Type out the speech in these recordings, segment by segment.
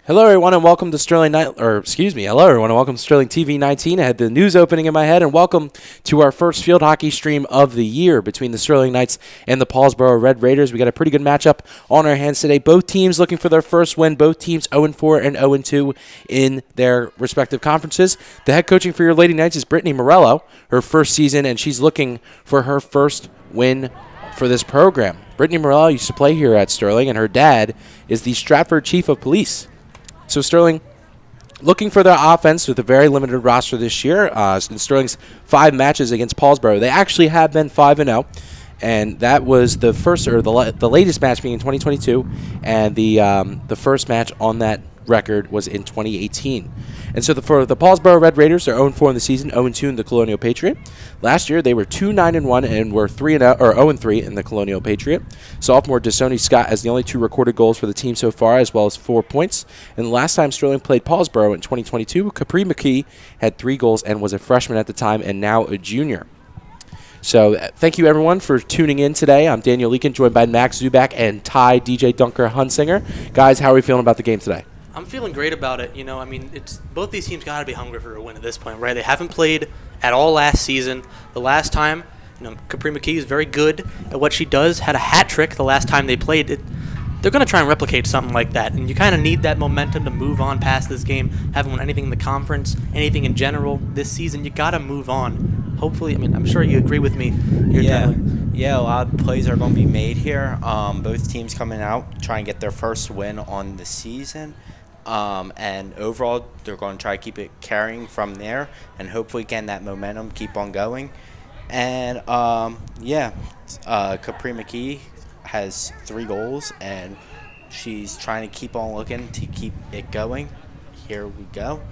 Hello, everyone, and welcome to hello, everyone, and welcome to Sterling TV 19. I had the news opening in my head, and welcome to our first field hockey stream of the year between the Sterling Knights and the Paulsboro Red Raiders. We got a pretty good matchup on our hands today. Both teams looking for their first win. Both teams 0-4 and 0-2 in their respective conferences. The head coaching for your Lady Knights is Brittany Morello, her first season, and she's looking for her first win for this program. Brittany Morello used to play here at Sterling, and her dad is the Stratford Chief of Police. So Sterling looking for their offense with a very limited roster this year. In Sterling's 5 matches against Paulsboro, they actually have been 5-0, and that was the first or the latest match being in 2022, and the first match on that record was in 2018. And so for the Paulsboro Red Raiders, they're 0-4 in the season, 0-2 in the Colonial Patriot. Last year, they were 2-9-1 and were 0-3 in the Colonial Patriot. Sophomore Desoni Scott has the only 2 recorded goals for the team so far, as well as 4 points. And the last time Sterling played Paulsboro in 2022, Capri McKee had 3 goals and was a freshman at the time and now a junior. So thank you, everyone, for tuning in today. I'm Daniel Leakin, joined by Max Zubak and Ty DJ Dunker Hunsinger. Guys, how are we feeling about the game today? I'm feeling great about it. You know, I mean, it's both these teams got to be hungry for a win at this point, right? They haven't played at all last season. The last time, Capri McKee is very good at what she does. Had a hat trick the last time they played. They're going to try and replicate something like that, and you kind of need that momentum to move on past this game. Haven't won anything in the conference, anything in general this season. You got to move on. Hopefully, I mean, I'm sure you agree with me. Yeah, a lot of plays are going to be made here. Both teams coming out trying to get their first win on the season. And overall, they're going to try to keep it carrying from there and hopefully, again, that momentum keep on going. And, Capri McKee has 3 goals, and she's trying to keep on looking to keep it going. Here we go.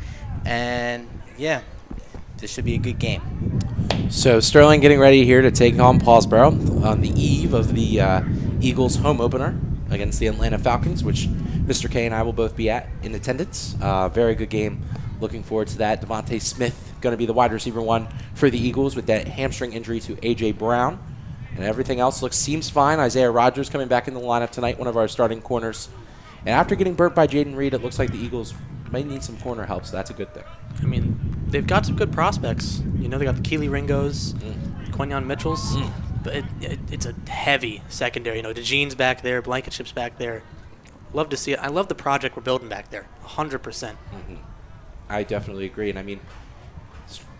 And, this should be a good game. So Sterling getting ready here to take on Paulsboro on the eve of the Eagles' home opener against the Atlanta Falcons, which Mr. K and I will both be in attendance. Very good game. Looking forward to that. Devontae Smith going to be the wide receiver 1 for the Eagles with that hamstring injury to A.J. Brown. And everything else seems fine. Isaiah Rogers coming back in the lineup tonight, one of our starting corners. And after getting burnt by Jaden Reed, it looks like the Eagles may need some corner help, so that's a good thing. I mean, they've got some good prospects. They got the Keely Ringos, Quinyon Mitchells. But it's a heavy secondary. DeJean's back there, Blankenship's back there. Love to see it. I love the project we're building back there, 100%. Mm-hmm. I definitely agree. And, I mean,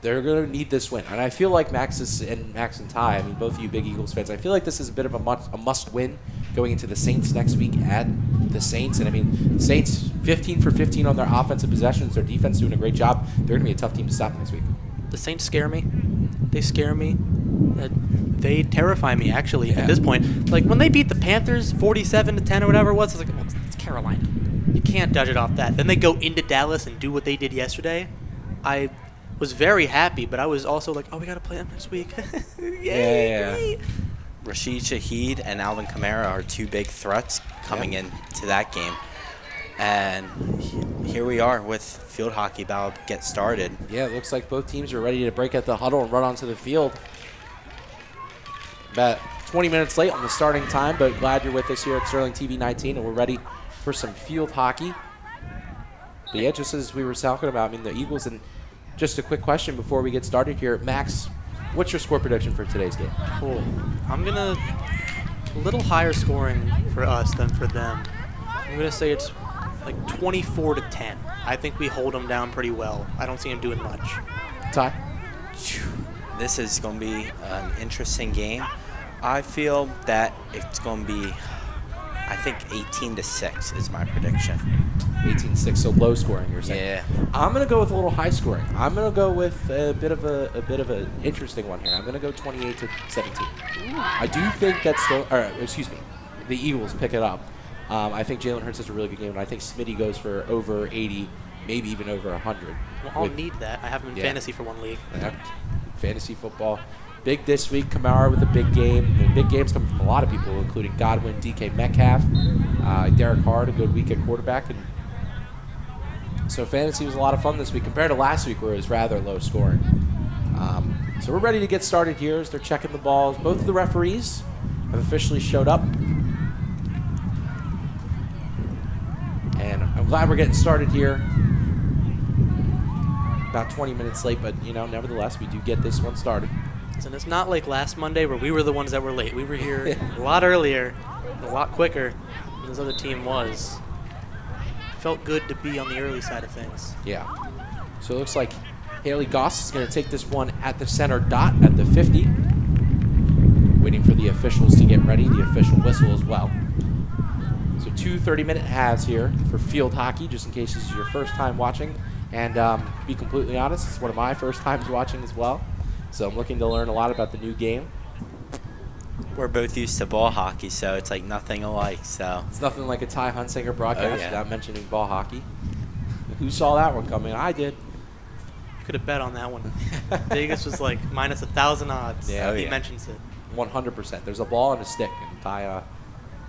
they're going to need this win. And I feel like Max and Ty, I mean, both of you big Eagles fans, I feel like this is a bit of a must-win going into the Saints next week at the Saints. And, I mean, Saints 15 for 15 on their offensive possessions. Their defense doing a great job. They're going to be a tough team to stop next week. The Saints scare me. They scare me. They terrify me, actually, at this point. Like, when they beat the Panthers 47-10 or whatever it was, I was like, well, it's Carolina. You can't judge it off that. Then they go into Dallas and do what they did yesterday. I was very happy, but I was also like, oh, we got to play them next week. Yay! Yeah. Rashid Shaheed and Alvin Kamara are 2 big threats coming into that game. And here we are with field hockey about to get started. Yeah, it looks like both teams are ready to break at the huddle and run onto the field. About 20 minutes late on the starting time, but glad you're with us here at Sterling TV 19, and we're ready for some field hockey. But yeah, just as we were talking about, I mean, the Eagles, and just a quick question before we get started here. Max, what's your score prediction for today's game? Cool. I'm going to a little higher scoring for us than for them. I'm going to say it's like 24-10. I think we hold them down pretty well. I don't see them doing much. Ty? This is going to be an interesting game. I feel that it's going to be, I think 18-6 is my prediction. 18-6, so low scoring, you're saying? Yeah. I'm going to go with a little high scoring. I'm going to go with a bit of an interesting one here. I'm going to go 28-17. I do think that's the Eagles pick it up. I think Jalen Hurts has a really good game, and I think Smitty goes for over 80, maybe even over 100. Well, I'll need that. I have him in fantasy for one league. Yeah. Fantasy football. Big this week, Kamara with a big game. And big games coming from a lot of people, including Godwin, DK Metcalf, Derek Carr, a good week at quarterback. And so fantasy was a lot of fun this week compared to last week where it was rather low scoring. So we're ready to get started here as they're checking the balls. Both of the referees have officially showed up. And glad we're getting started here. About 20 minutes late, but, nevertheless, we do get this one started. And it's not like last Monday where we were the ones that were late. We were here a lot earlier, a lot quicker than this other team was. Felt good to be on the early side of things. Yeah. So it looks like Haley Goss is going to take this one at the center dot at the 50. Waiting for the officials to get ready, the official whistle as well. So 2 30-minute halves here for field hockey, just in case this is your first time watching. And be completely honest, it's one of my first times watching as well. So I'm looking to learn a lot about the new game. We're both used to ball hockey, so it's like nothing alike. So It's nothing like a Ty Hunsinger broadcast yeah. without mentioning ball hockey. Who saw that one coming? I did. You could have bet on that one. Vegas was like minus 1,000 odds. Yeah, he mentions it. 100%. There's a ball and a stick, and Ty,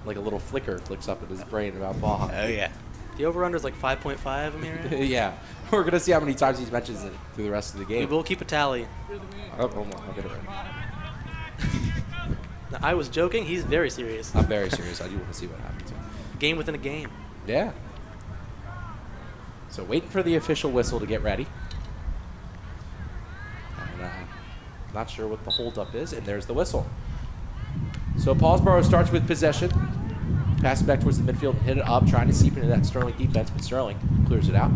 like a little flicker flicks up in his brain about ball hockey. oh yeah. The over-under is like 5.5, I'm hearing. Yeah. We're going to see how many times he mentions it through the rest of the We game. will keep a tally. Oh, I'll get it right. Now, I was joking. He's very serious. I'm very serious. I do want to see what happens. Game within a game. Yeah. So waiting for the official whistle to get ready. And, not sure what the holdup is, and there's the whistle. So Paulsboro starts with possession. Pass it back towards the midfield and hit it up, trying to seep into that Sterling defense, but Sterling clears it out,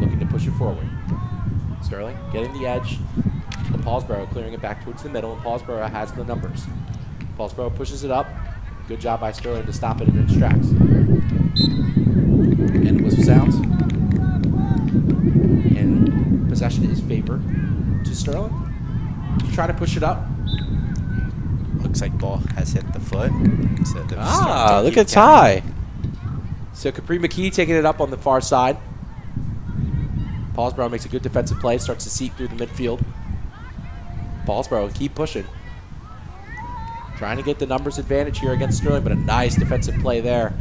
looking to push it forward. Sterling getting the edge. Paulsboro clearing it back towards the middle, and Paulsboro has the numbers. Paulsboro pushes it up. Good job by Sterling to stop it, and it distracts. And the whistle sounds. And possession is favor to Sterling. Try to push it up. Looks like ball has hit the foot. So Look at Ty. So Capri McKee taking it up on the far side. Paulsboro makes a good defensive play, starts to seep through the midfield. Paulsboro keep pushing. Trying to get the numbers advantage here against Sterling, but a nice defensive play there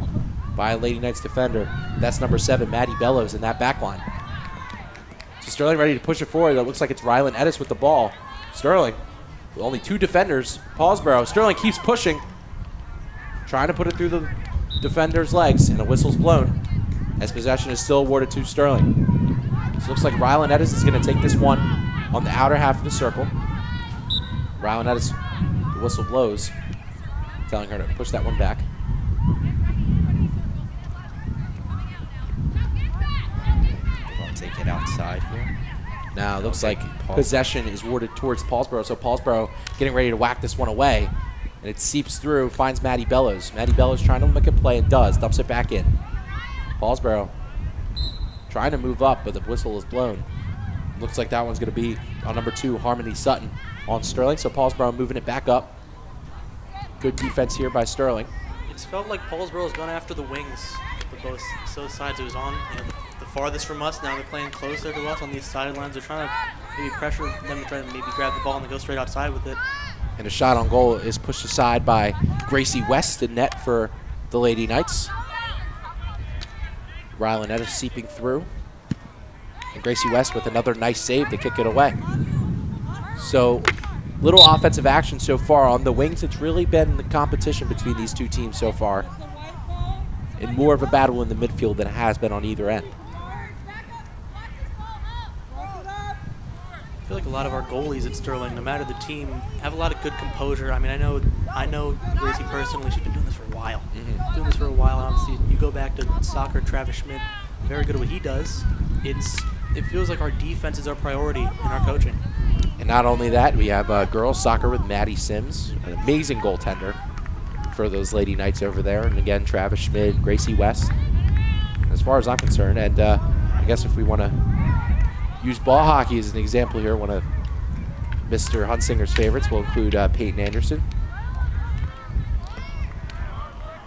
by a Lady Knights defender. That's number 7, Maddie Bellows, in that back line. So Sterling ready to push it forward. That looks like it's Rylan Edis with the ball. Sterling with only 2 defenders. Paulsboro. Sterling keeps pushing. Trying to put it through the defender's legs, and a whistle's blown as possession is still awarded to Sterling. So it looks like Rylan Edis is going to take this one on the outer half of the circle. Rylan Edis, the whistle blows, telling her to push that one back. I'll take it outside here. Now it looks like possession is awarded towards Paulsboro, so Paulsboro getting ready to whack this one away. And it seeps through, finds Maddie Bellows. Maddie Bellows trying to make a play and does, dumps it back in. Paulsboro trying to move up, but the whistle is blown. Looks like that one's going to be on number 2, Harmony Sutton on Sterling. So Paulsboro moving it back up. Good defense here by Sterling. It's felt like Paulsboro's gone after the wings for both sides. It was on the farthest from us. Now they're playing closer to us on these sidelines. They're trying to maybe pressure them to try to maybe grab the ball and go straight outside with it. And a shot on goal is pushed aside by Gracie West in net for the Lady Knights. Rylan Edis seeping through. And Gracie West with another nice save to kick it away. So little offensive action so far. On the wings, it's really been the competition between these two teams so far. And more of a battle in the midfield than it has been on either end. I feel like a lot of our goalies at Sterling, no matter the team, have a lot of good composure. I mean, I know Gracie personally. She's been doing this for a while. Doing this for a while. Obviously, you go back to soccer, Travis Schmidt, very good at what he does. It feels like our defense is our priority in our coaching. And not only that, we have girls soccer with Maddie Sims, an amazing goaltender for those Lady Knights over there. And again, Travis Schmidt, Gracie West, as far as I'm concerned. And I guess if we want to use ball hockey as an example here, one of Mr. Hunsinger's favorites will include Peyton Anderson.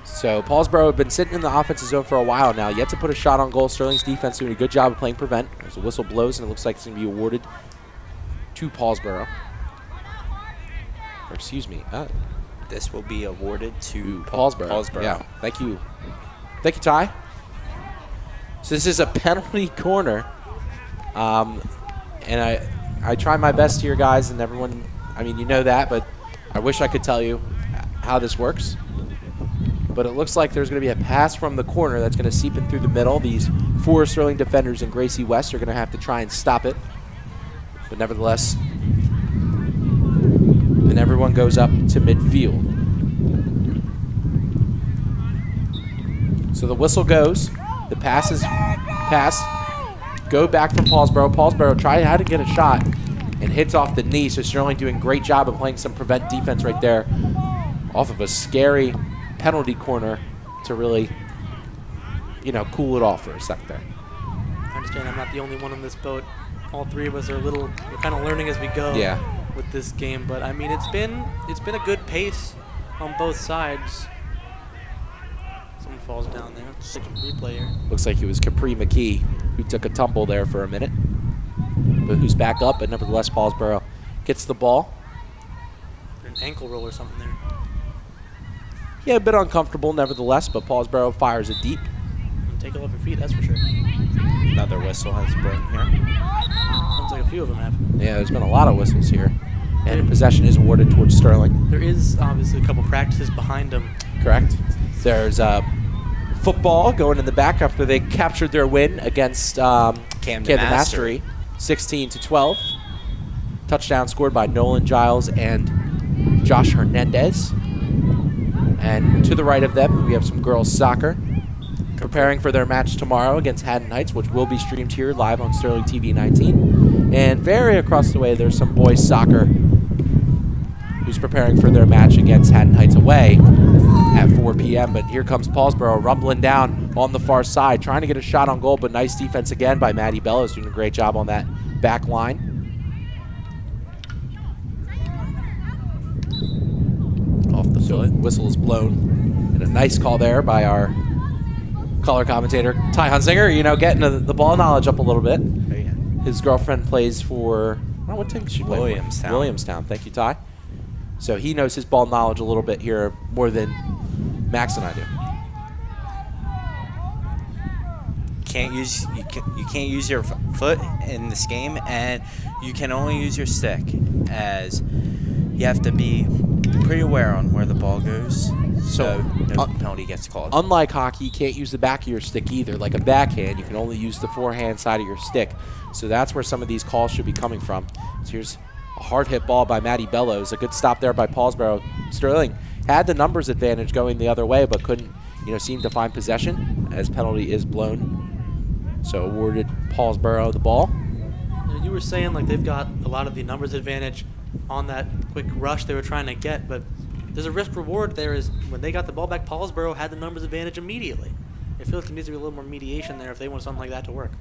So Paulsboro have been sitting in the offensive zone for a while now, yet to put a shot on goal. Sterling's defense doing a good job of playing prevent. As the whistle blows, and it looks like it's going to be awarded to Paulsboro. Or excuse me. This will be awarded to Paulsboro. Yeah, thank you. Thank you, Ty. So this is a penalty corner. And I try my best here, guys, and everyone, I mean, you know that, but I wish I could tell you how this works. But it looks like there's going to be a pass from the corner that's going to seep in through the middle. These 4 Sterling defenders and Gracie West are going to have to try and stop it. But nevertheless, and everyone goes up to midfield. So the whistle goes. The pass is passed. Go back from Paulsboro. Paulsboro had to get a shot and hits off the knee. So Sterling doing a great job of playing some prevent defense right there off of a scary penalty corner to really, cool it off for a sec there. I understand I'm not the only one on this boat. All 3 of us are we're kind of learning as we go with this game. But, I mean, it's been a good pace on both sides. Someone falls down there. Let's take a replay here. Looks like it was Capri McKee who took a tumble there for a minute, but who's back up. But nevertheless, Paulsboro gets the ball. An ankle roll or something there. Yeah, a bit uncomfortable nevertheless, but Paulsboro fires it deep. Take it off your feet, that's for sure. Another whistle has blown here. Sounds like a few of them have. Yeah, there's been a lot of whistles here. And possession is awarded towards Sterling. There is obviously a couple practices behind them. Correct. There's football going in the back after they captured their win against Camden Mastery, 16-12. Touchdown scored by Nolan Giles and Josh Hernandez. And to the right of them, we have some girls soccer preparing for their match tomorrow against Haddon Heights, which will be streamed here live on Sterling TV 19. And very across the way, there's some boys soccer who's preparing for their match against Haddon Heights away at 4 p.m. But here comes Paulsboro rumbling down on the far side, trying to get a shot on goal, but nice defense again by Maddie Bellows, doing a great job on that back line. Off the foot. Whistle is blown. And a nice call there by our color commentator, Ty Hunsinger, getting the ball knowledge up a little bit. Oh, yeah. His girlfriend plays for, what team does she play Williamstown. for? Williamstown. Thank you, Ty. So he knows his ball knowledge a little bit here more than Max and I do. You can't use your foot in this game, and you can only use your stick, as you have to be pretty aware on where the ball goes, so no penalty gets called. Unlike hockey, you can't use the back of your stick either. Like a backhand, you can only use the forehand side of your stick. So that's where some of these calls should be coming from. So here's a hard hit ball by Maddie Bellows. A good stop there by Paulsboro. Sterling had the numbers advantage going the other way, but couldn't, seem to find possession as penalty is blown. So awarded Paulsboro the ball. You were saying like they've got a lot of the numbers advantage on that quick rush they were trying to get, but there's a risk reward there. Is when they got the ball back, Paulsboro had the numbers advantage immediately. I feel like there needs to be a little more mediation there if they want something like that to work.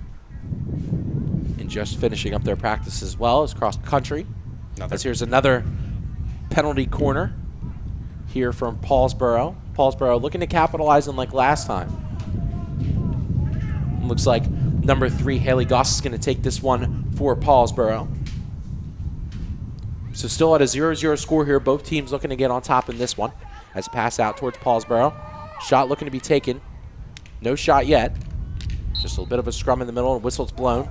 And just finishing up their practice as well as cross country. As here's another penalty corner here from Paulsboro. Paulsboro looking to capitalize on like last time. Looks like number 3, Haley Goss, is going to take this one for Paulsboro. So still at a 0-0 score here. Both teams looking to get on top in this one. As a pass out towards Paulsboro. Shot looking to be taken. No shot yet. Just a little bit of a scrum in the middle, and whistle's blown.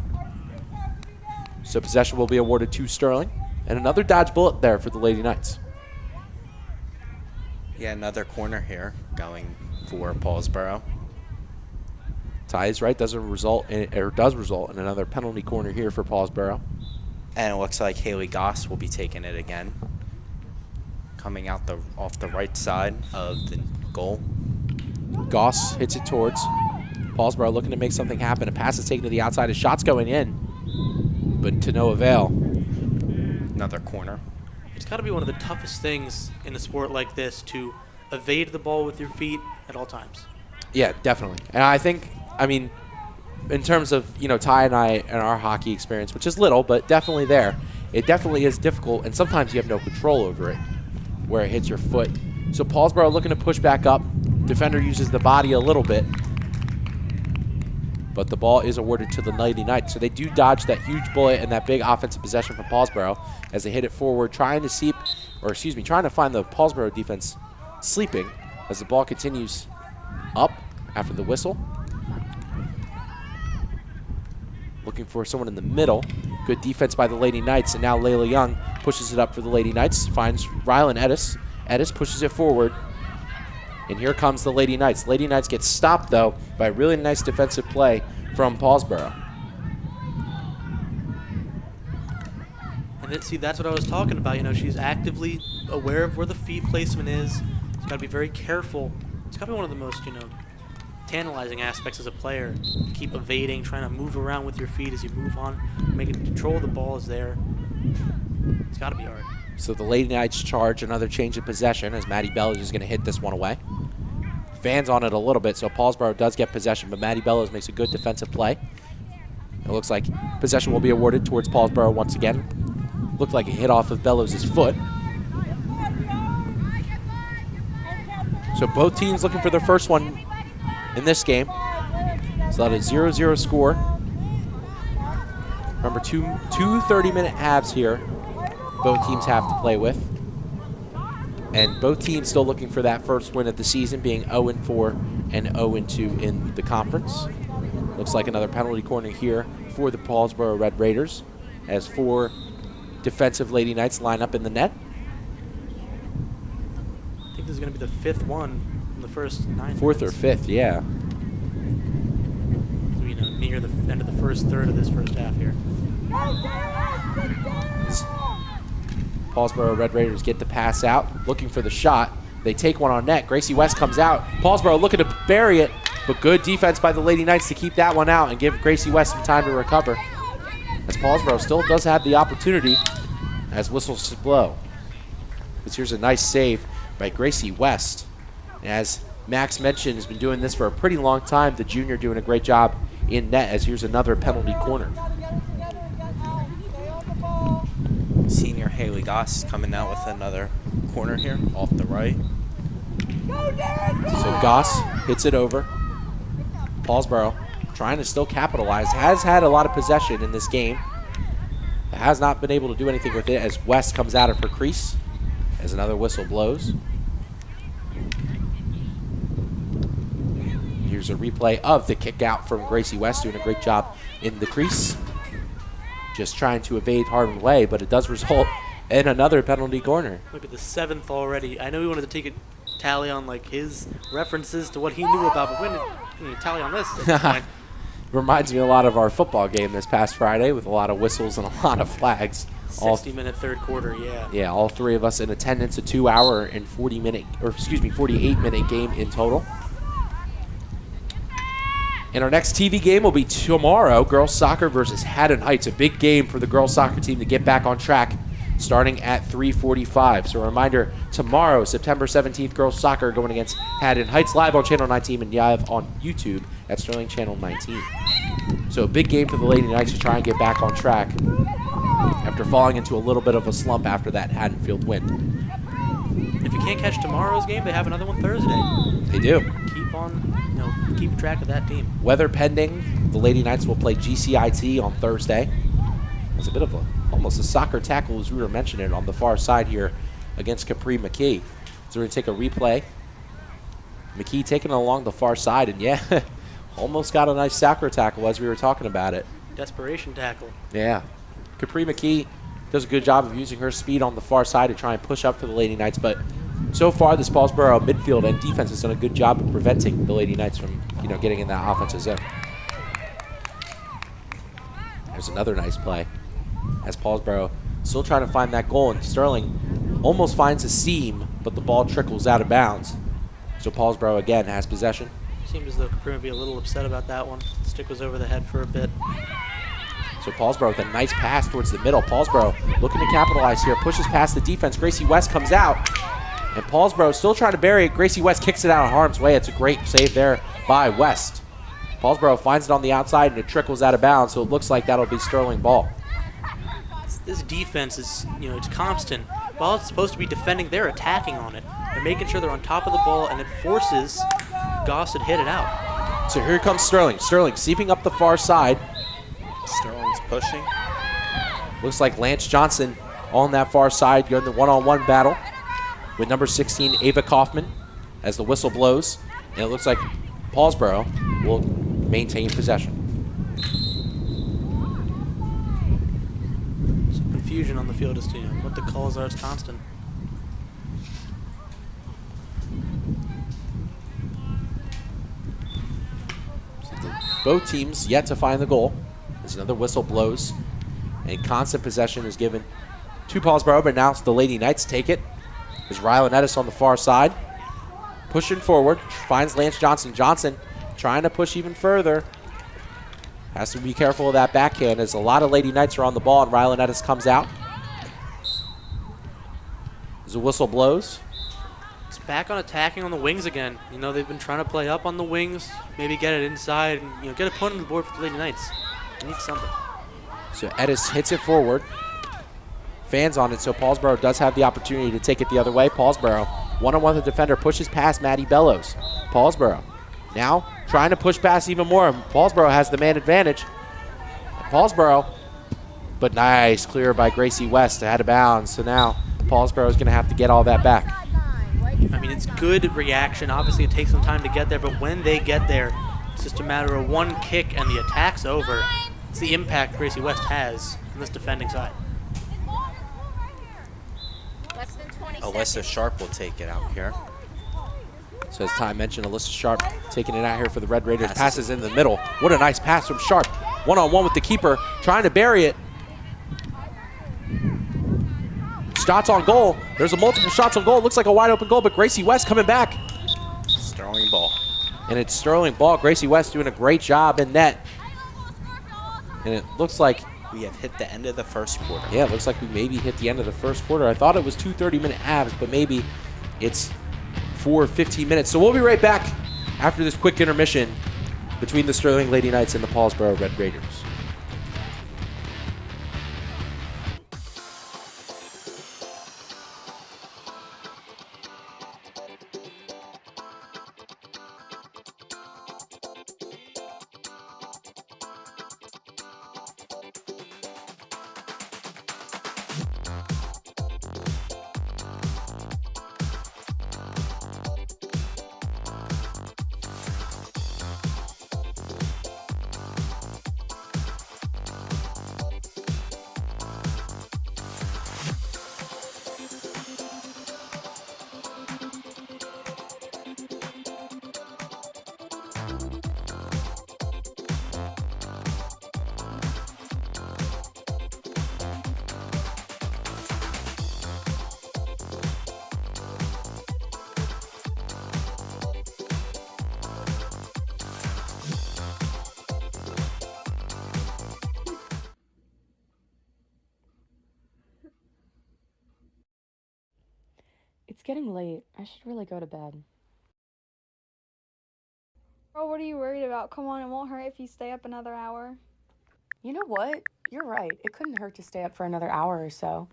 So possession will be awarded to Sterling. And another dodge bullet there for the Lady Knights. Yeah, another corner here going for Paulsboro. Ty is right, does result in another penalty corner here for Paulsboro. And it looks like Haley Goss will be taking it again. Coming out off the right side of the goal. Goss hits it towards Paulsboro, looking to make something happen. A pass is taken to the outside. A shot's going in, but to no avail. Another corner. It's got to be one of the toughest things in a sport like this to evade the ball with your feet at all times. Yeah, definitely. And I think, in terms of, Ty and I and our hockey experience, which is little, but definitely there, it definitely is difficult, and sometimes you have no control over it, where it hits your foot. So Paulsboro looking to push back up. Defender uses the body a little bit, but the ball is awarded to the Lady Knights. So they do dodge that huge bullet and that big offensive possession from Paulsboro as they hit it forward, trying to find the Paulsboro defense sleeping as the ball continues up after the whistle. Looking for someone in the middle. Good defense by the Lady Knights, and now Layla Young pushes it up for the Lady Knights. Finds Rylan Edis. Edis pushes it forward. And here comes the Lady Knights. Lady Knights get stopped, though, by a really nice defensive play from Paulsboro. And see, that's what I was talking about. You know, she's actively aware of where the feet placement is. She's got to be very careful. It's got to be one of the most, tantalizing aspects as a player. Keep evading, trying to move around with your feet as you move on, making control of the ball is there. It's got to be hard. So the Lady Knights charge another change of possession as Maddie Bellows is going to hit this one away. Fans on it a little bit, so Paulsboro does get possession, but Maddie Bellows makes a good defensive play. It looks like possession will be awarded towards Paulsboro once again. Looked like it hit off of Bellows' foot. So both teams looking for their first one in this game. So that is a 0-0 score. Remember, two 30-minute halves here both teams have to play with. And both teams still looking for that first win of the season, being 0-4 and 0-2 in the conference. Looks like another penalty corner here for the Paulsboro Red Raiders as 4 defensive Lady Knights line up in the net. I think this is going to be the 5th one in the first 9 Fourth minutes. or fifth, yeah. So, near the end of the first third of this first half here. Paulsboro Red Raiders get the pass out, looking for the shot. They take one on net. Gracie West comes out. Paulsboro looking to bury it, but good defense by the Lady Knights to keep that one out and give Gracie West some time to recover. As Paulsboro still does have the opportunity as whistles blow. But here's a nice save by Gracie West. As Max mentioned, has been doing this for a pretty long time. The junior doing a great job in net as here's another penalty corner. Senior Haley Goss coming out with another corner here off the right. So Goss hits it over. Paulsboro trying to still capitalize. Has had a lot of possession in this game. Has not been able to do anything with it as West comes out of her crease as another whistle blows. Here's a replay of the kick out from Gracie West, doing a great job in the crease. Just trying to evade Harmon Way, but it does result in another penalty corner. Look at the 7th already. I know we wanted to take a tally on his references to what he knew about, but we didn't tally on this at this point. Reminds me a lot of our football game this past Friday with a lot of whistles and a lot of flags. 60-minute third quarter, yeah. Yeah, all 3 of us in attendance, a 2-hour and 48-minute game in total. And our next TV game will be tomorrow, girls soccer versus Haddon Heights. A big game for the girls soccer team to get back on track starting at 3:45. So a reminder, tomorrow, September 17th, girls soccer going against Haddon Heights, live on Channel 19 and live on YouTube at Sterling Channel 19. So a big game for the Lady Knights to try and get back on track after falling into a little bit of a slump after that Haddonfield win. If you can't catch tomorrow's game, they have another one Thursday. They do. Keep track of that team. Weather pending, the Lady Knights will play GCIT on Thursday. It's a bit of almost a soccer tackle, as we were mentioning, on the far side here against Capri McKee. So we're going to take a replay. McKee taking it along the far side, and yeah, almost got a nice soccer tackle as we were talking about it. Desperation tackle. Yeah. Capri McKee does a good job of using her speed on the far side to try and push up for the Lady Knights, but so far this Paulsboro midfield and defense has done a good job of preventing the Lady Knights from getting in that offensive zone. There's another nice play as Paulsboro still trying to find that goal, and Sterling almost finds a seam, but the ball trickles out of bounds. So Paulsboro again has possession. Seems as though Capri would be a little upset about that one. Stick was over the head for a bit. So Paulsboro with a nice pass towards the middle. Paulsboro looking to capitalize here, pushes past the defense. Gracie West comes out, and Paulsboro still trying to bury it. Gracie West kicks it out of harm's way. It's a great save there by West. Paulsboro finds it on the outside, and it trickles out of bounds, so it looks like that'll be Sterling ball. This defense is, it's constant. While it's supposed to be defending, they're attacking on it. They're making sure they're on top of the ball, and it forces Goss to hit it out. So here comes Sterling. Sterling seeping up the far side. Sterling's pushing. Looks like Lance Johnson on that far side going the one-on-one battle with number 16, Ava Kaufman, as the whistle blows. And it looks like Paulsboro will maintain possession. Some confusion on the field as to what the calls are. It's constant. both teams yet to find the goal. As another whistle blows, and constant possession is given to Paulsboro, but now the Lady Knights take it. There's Rylan Ettis on the far side, pushing forward, finds Lance Johnson. Johnson trying to push even further. Has to be careful of that backhand as a lot of Lady Knights are on the ball, and Rylan Ettis comes out. As the whistle blows. It's back on attacking on the wings again. You know, they've been trying to play up on the wings, maybe get it inside, and get a point on the board for the Lady Knights. They need something. So Ettis hits it forward. Fans on it, so Paulsboro does have the opportunity to take it the other way. Paulsboro, one-on-one with the defender, pushes past Maddie Bellows. Paulsboro now trying to push past even more. Paulsboro has the man advantage. Paulsboro, but nice clear by Gracie West out of bounds. So now Paulsboro is going to have to get all that back. I mean, it's good reaction. Obviously, it takes some time to get there, but when they get there, it's just a matter of one kick and the attack's over. It's the impact Gracie West has on this defending side. Alyssa Sharp will take it out here. So as Ty mentioned, Alyssa Sharp taking it out here for the Red Raiders. Passes in the middle. What a nice pass from Sharp. One-on-one with the keeper, trying to bury it. Shots on goal. There's a multiple shots on goal. It looks like a wide open goal, but Gracie West coming back. Sterling ball. And it's Sterling ball. Gracie West doing a great job in net. And it looks like we have hit the end of the first quarter. Yeah, it looks like we maybe hit the end of the first quarter. I thought it was 2 30-minute halves, but maybe it's 4 15 minutes. So we'll be right back after this quick intermission between the Sterling Lady Knights and the Paulsboro Red Raiders. It's getting late. I should really go to bed. Girl, what are you worried about? Come on, it won't hurt if you stay up another hour. You know what? You're right. It couldn't hurt to stay up for another hour or so.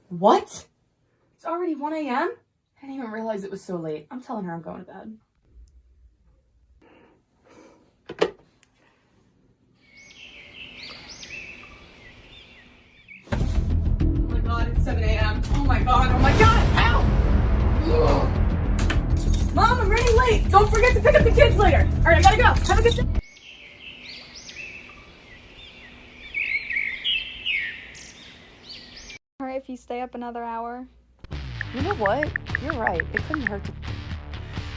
What? It's already 1 a.m.? I didn't even realize it was so late. I'm telling her I'm going to bed. Oh my god, it's 7 a.m. Oh my god, ow! Ugh. Mom, I'm running late. Don't forget to pick up the kids later. Alright, I gotta go. Have a good day. Hurt if you stay up another hour. You know what? You're right. It couldn't hurt to...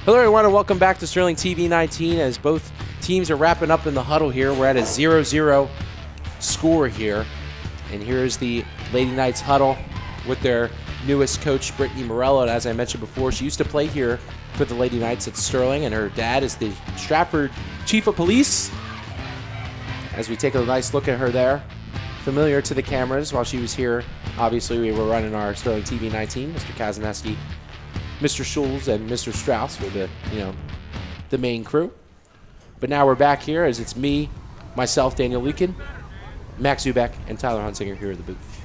Hello everyone and welcome back to Sterling TV 19 as both teams are wrapping up in the huddle here. We're at a 0-0 score here. And here's the Lady Knights huddle with their newest coach, Brittany Morello. And as I mentioned before, she used to play here for the Lady Knights at Sterling, and her dad is the Stratford Chief of Police. As we take a nice look at her there, familiar to the cameras while she was here. Obviously, we were running our Sterling TV 19. Mr. Kazaneski, Mr. Schulz, and Mr. Strauss were the main crew. But now we're back here as it's me, myself, Daniel Leakin, Max Zubek, and Tyler Hunsinger here at the booth.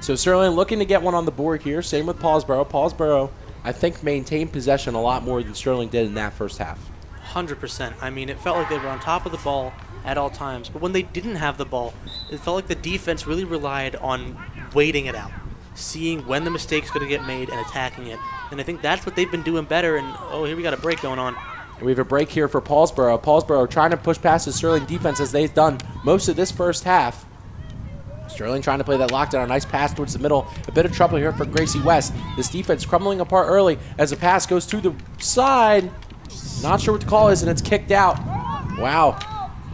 So Sterling looking to get one on the board here. Same with Paulsboro. Paulsboro, I think, maintained possession a lot more than Sterling did in that first half. 100%. I mean, it felt like they were on top of the ball at all times. But when they didn't have the ball, it felt like the defense really relied on waiting it out, seeing when the mistake's going to get made and attacking it. And I think that's what they've been doing better. And, oh, here we got a break going on. We have a break here for Paulsboro. Paulsboro trying to push past the Sterling defense as they've done most of this first half. Sterling trying to play that lockdown. A nice pass towards the middle. A bit of trouble here for Gracie West. This defense crumbling apart early as the pass goes to the side. Not sure what the call is, and it's kicked out. Wow.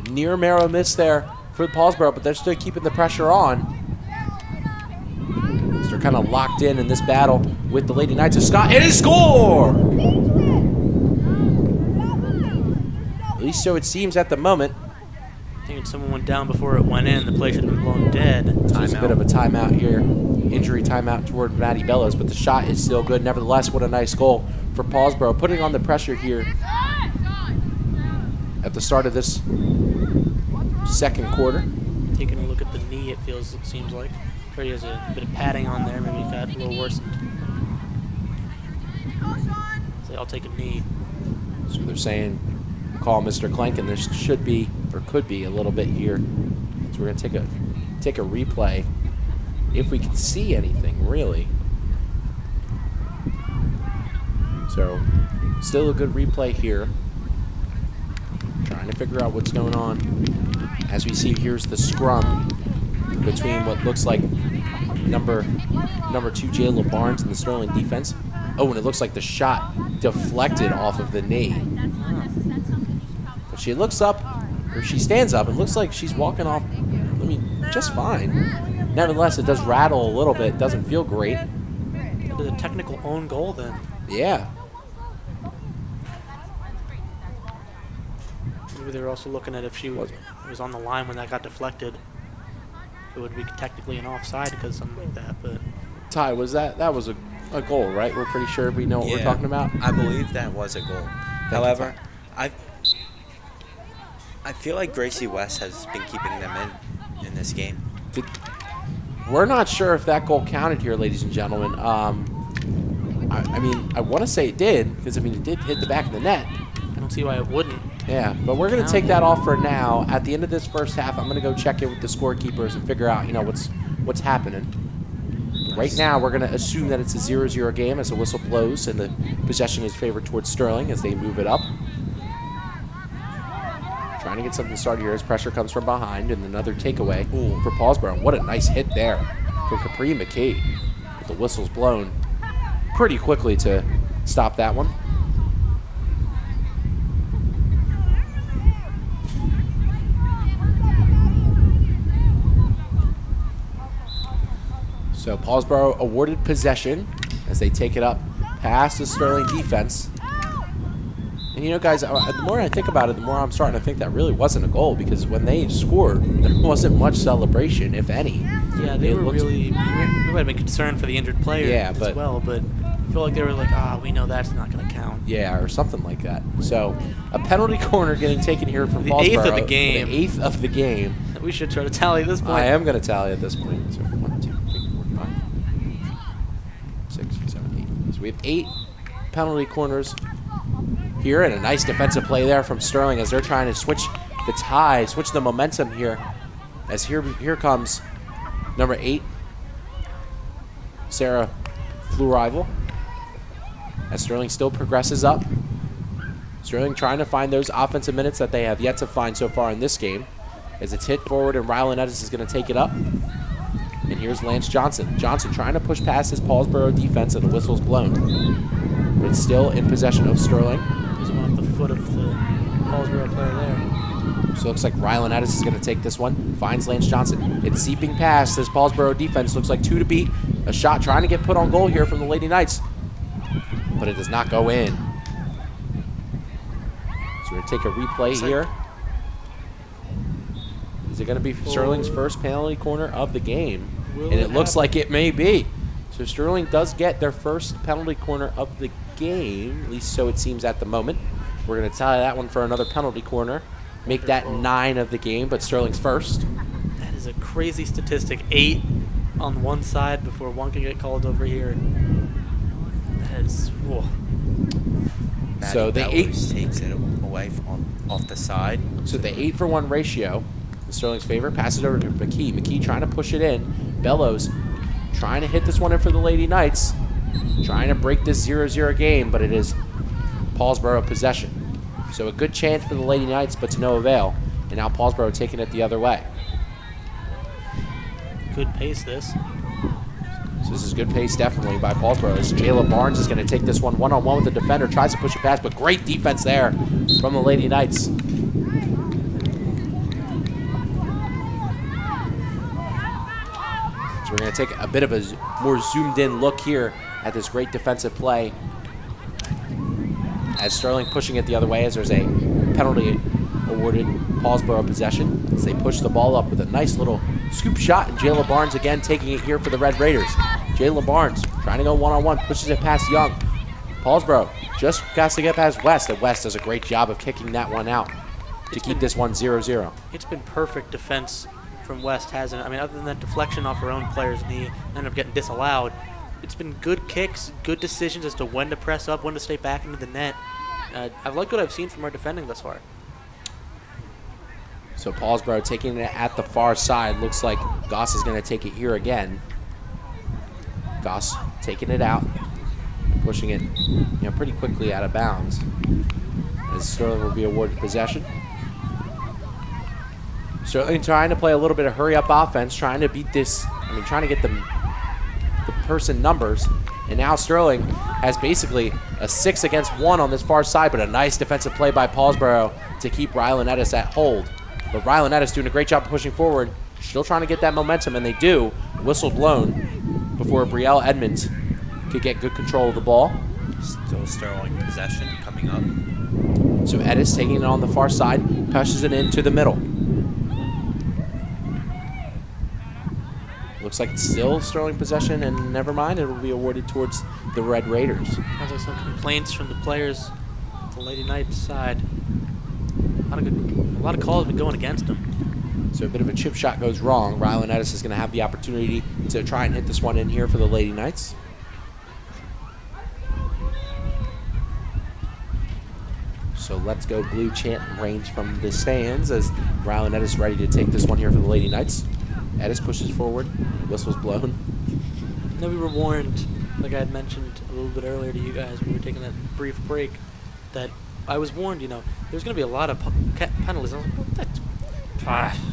Near narrow miss there for Paulsboro, but they're still keeping the pressure on. So they're kind of locked in this battle with the Lady Knights of Scott. And a score! At least so it seems at the moment. I think someone went down before it went in. The play should have been blown dead. There's a bit of a timeout here. Injury timeout toward Maddie Bellows, but the shot is still good. Nevertheless, what a nice goal for Paulsboro, putting on the pressure here at the start of this second quarter. Taking a look at the knee, it seems like. He has a bit of padding on there. Maybe it got a little worsened. So I'll take a knee. So they're saying call Mr. Clank, and there should be or could be a little bit here. So we're gonna take a replay if we can see anything really. So still a good replay here. Trying to figure out what's going on. As we see, here's the scrum between what looks like number 2 Jayla Barnes and the Sterling defense. Oh, and it looks like the shot deflected off of the knee. But she looks up, or she stands up, and looks like she's walking off, just fine. Nevertheless, it does rattle a little bit. Doesn't feel great. It is a technical own goal then. Yeah. Maybe they were also looking at if she was on the line when that got deflected. It would be technically an offside because something like that, but... Ty, was that was a goal, right? We're pretty sure we know what we're talking about? I believe that was a goal. However, I feel like Gracie West has been keeping them in this game. We're not sure if that goal counted here, ladies and gentlemen. I mean, I want to say it did, because, I mean, it did hit the back of the net. I don't see why it wouldn't. Yeah, but we're going to take that off for now. At the end of this first half, I'm going to go check in with the scorekeepers and figure out, what's happening. Right now, we're going to assume that it's a 0-0 game as the whistle blows and the possession is favored towards Sterling as they move it up. Trying to get something started here as pressure comes from behind, and another takeaway for Paulsboro. What a nice hit there from Capri McKee. But the whistle's blown pretty quickly to stop that one. So Paulsboro awarded possession as they take it up past the Sterling defense. And guys, the more I think about it, the more I'm starting to think that really wasn't a goal, because when they scored, there wasn't much celebration, if any. Yeah, they were really... We might have been concerned for the injured player as well, but I feel like they were like, we know that's not going to count. Yeah, or something like that. So a penalty corner getting taken here from the Paulsboro. 8th of the game. The 8th of the game. We should try to tally at this point. I am going to tally at this point. So 1, 2, 3, 4, 5, 6, 7, 8. So we have 8 penalty corners here, and a nice defensive play there from Sterling as they're trying to switch the tide, switch the momentum here. As here comes number 8, Sarah Flurival. As Sterling still progresses up. Sterling trying to find those offensive minutes that they have yet to find so far in this game. As it's hit forward, and Rylan Edis is going to take it up. And here's Lance Johnson. Johnson trying to push past his Paulsboro defense, and the whistle's blown. But it's still in possession of Sterling. There's one off the foot of the Paulsboro player there. So it looks like Rylan Edis is going to take this one. Finds Lance Johnson. It's seeping past this Paulsboro defense. Looks like 2 to beat. A shot trying to get put on goal here from the Lady Knights. But it does not go in. So we're going to take a replay here. Is it going to be Sterling's first penalty corner of the game? And it looks like it may be. So Sterling does get their first penalty corner of the game, at least so it seems at the moment. We're going to tally that one for another penalty corner. Make that 9 of the game, but Sterling's first. That is a crazy statistic. 8 on one side before one can get called over here. That is... Whoa. So the 8 takes it away off the side. So the 8-for-1 ratio in Sterling's favor. Pass it over to McKee. McKee trying to push it in. Bellows trying to hit this one in for the Lady Knights. Trying to break this 0-0 game, but it is Paulsboro possession. So a good chance for the Lady Knights, but to no avail. And now Paulsboro taking it the other way. good pace, this. So this is good pace, definitely, by Paulsboro. As Jayla Barnes is going to take this one-on-one with the defender, tries to push it past, but great defense there from the Lady Knights. So we're going to take a bit of a more zoomed-in look here at this great defensive play. As Sterling pushing it the other way, as there's a penalty awarded Paulsboro possession, as they push the ball up with a nice little scoop shot, and Jayla Barnes again taking it here for the Red Raiders. Jayla Barnes trying to go one-on-one, pushes it past Young. Paulsboro just has to get past West, and West does a great job of kicking that one out to keep this one 0-0. It's been perfect defense from West, hasn't it? I mean, other than that deflection off her own player's knee, ended up getting disallowed. It's been good kicks, good decisions as to when to press up, when to stay back into the net. I've liked what I've seen from our defending thus far. So Paulsboro taking it at the far side. Looks like Goss is going to take it here again. Goss taking it out, pushing it pretty quickly out of bounds. As Sterling will be awarded possession. Sterling trying to play a little bit of hurry-up offense, trying to beat this, trying to get the person numbers. And now Sterling has basically a 6-against-1 on this far side, but a nice defensive play by Paulsboro to keep Rylan Ettis at hold. But Rylan Ettis doing a great job of pushing forward, still trying to get that momentum, and they do. Whistle blown before Brielle Edmonds could get good control of the ball. Still Sterling possession coming up. So Ettis taking it on the far side, pushes it into the middle. Looks like it's still Sterling possession, and never mind, it will be awarded towards the Red Raiders. Sounds like some complaints from the players on the Lady Knights side. A lot of calls have been going against them. So a bit of a chip shot goes wrong. Rylan Ettis is going to have the opportunity to try and hit this one in here for the Lady Knights. So let's go blue chant range from the stands as Rylan Ettis ready to take this one here for the Lady Knights. Ettis pushes forward, whistle's blown. We were warned, like I had mentioned a little bit earlier to you guys when we were taking that brief break, that I was warned, there's going to be a lot of penalties. I was like,